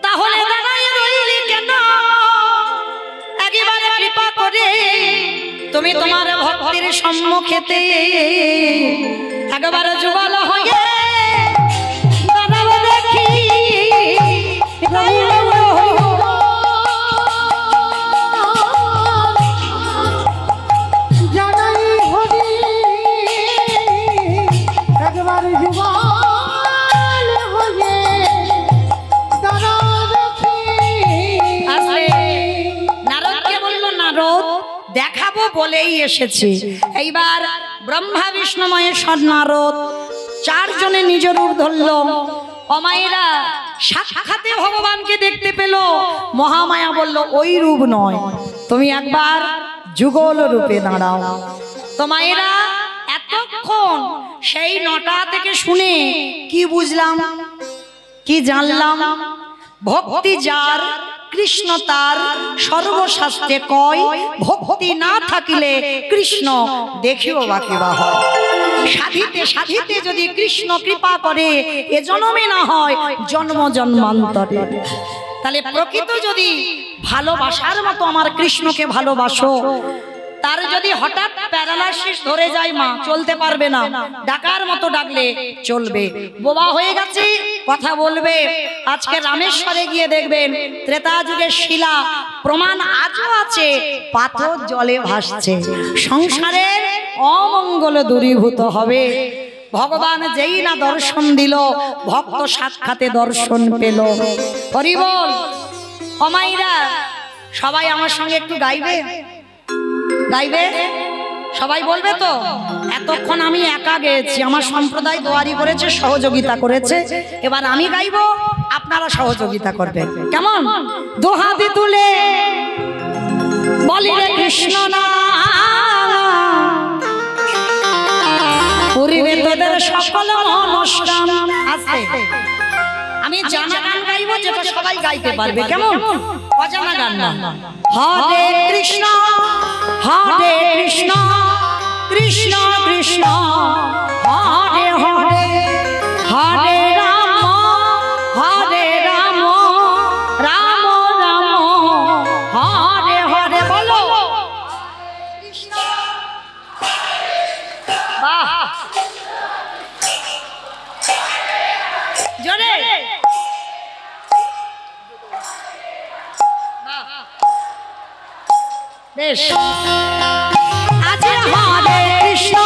তাহলে দাঁড়ায় রইলি কেন? একেবারে কৃপা করে তুমি তোমার ভক্তের সম্মুখেতে একেবারে যুগল হয়ে দাঁড়াও দেখি। দেখাবো বলেই এসেছে। এইবার ব্রহ্মা বিষ্ণু মহেশ্বর নারদ চারজনে নিজ রূপ ধরল। অমায়েরা সাক্ষাতে ভগবানকে দেখতে পেল। মহামায়া বলল ওই রূপ নয়, তুমি একবার যুগল রূপে দাঁড়াও। তো মায়েরা এতক্ষণ সেই 9টা থেকে শুনে কি বুঝলাম, কি জানলাম? ভক্তি যার কৃষ্ণ তার, সর্বশাস্ত্রে কয় ভক্তি না থাকিলে কৃষ্ণ দেখিও বাকি বা হয়। সাধিতে সাধিতে যদি কৃষ্ণ কৃপা করে, এ জন্মে না হয় জন্ম জন্মান্তরে। তাহলে প্রকৃত যদি ভালোবাসার মতো আমার কৃষ্ণকে ভালোবাসো, তার যদি হঠাৎ প্যারালাইসিস ধরে যায় মা, চলতে পারবে না, ডাকার মতো ডাকলে চলবে। বোবা হয়ে গেছে, কথা বলবে। আজকে রামেশ্বরে গিয়ে দেখবেন ত্রেতা যুগের শিলা প্রমাণ আজও আছে, পাথর জলে ভাসছে। সংসারের অমঙ্গল দূরীভূত হবে। ভগবান যেই না দর্শন দিল, ভক্ত সাক্ষাতে দর্শন পেল। হরি বল। অমাইরা সবাই আমার সঙ্গে একটু গাইবে, গাইবে সবাই, বলবে তো? এতক্ষণ আমি একা গেয়েছি, আমার সম্প্রদায় দোয়ারি করেছে, সহযোগিতা করেছে। এবার আমি গাইবো, আপনারা সহযোগিতা করবেন, কেমন? দোহাতে তুলে বলি রে কৃষ্ণ না, পুরিবে তোদের সকল অনুষ্ঠান। আছে আমি জানা গান গাইবো, যেটা সবাই গাইতে পারবে, কেমন? অজানা গান না। হরে কৃষ্ণ হরে কৃষ্ণ কৃষ্ণ কৃষ্ণ হরে হরে, হরে রাম রাম রাম হরে হরে। বলো বাহ, জোরে। বেশ, আজ হরে কৃষ্ণ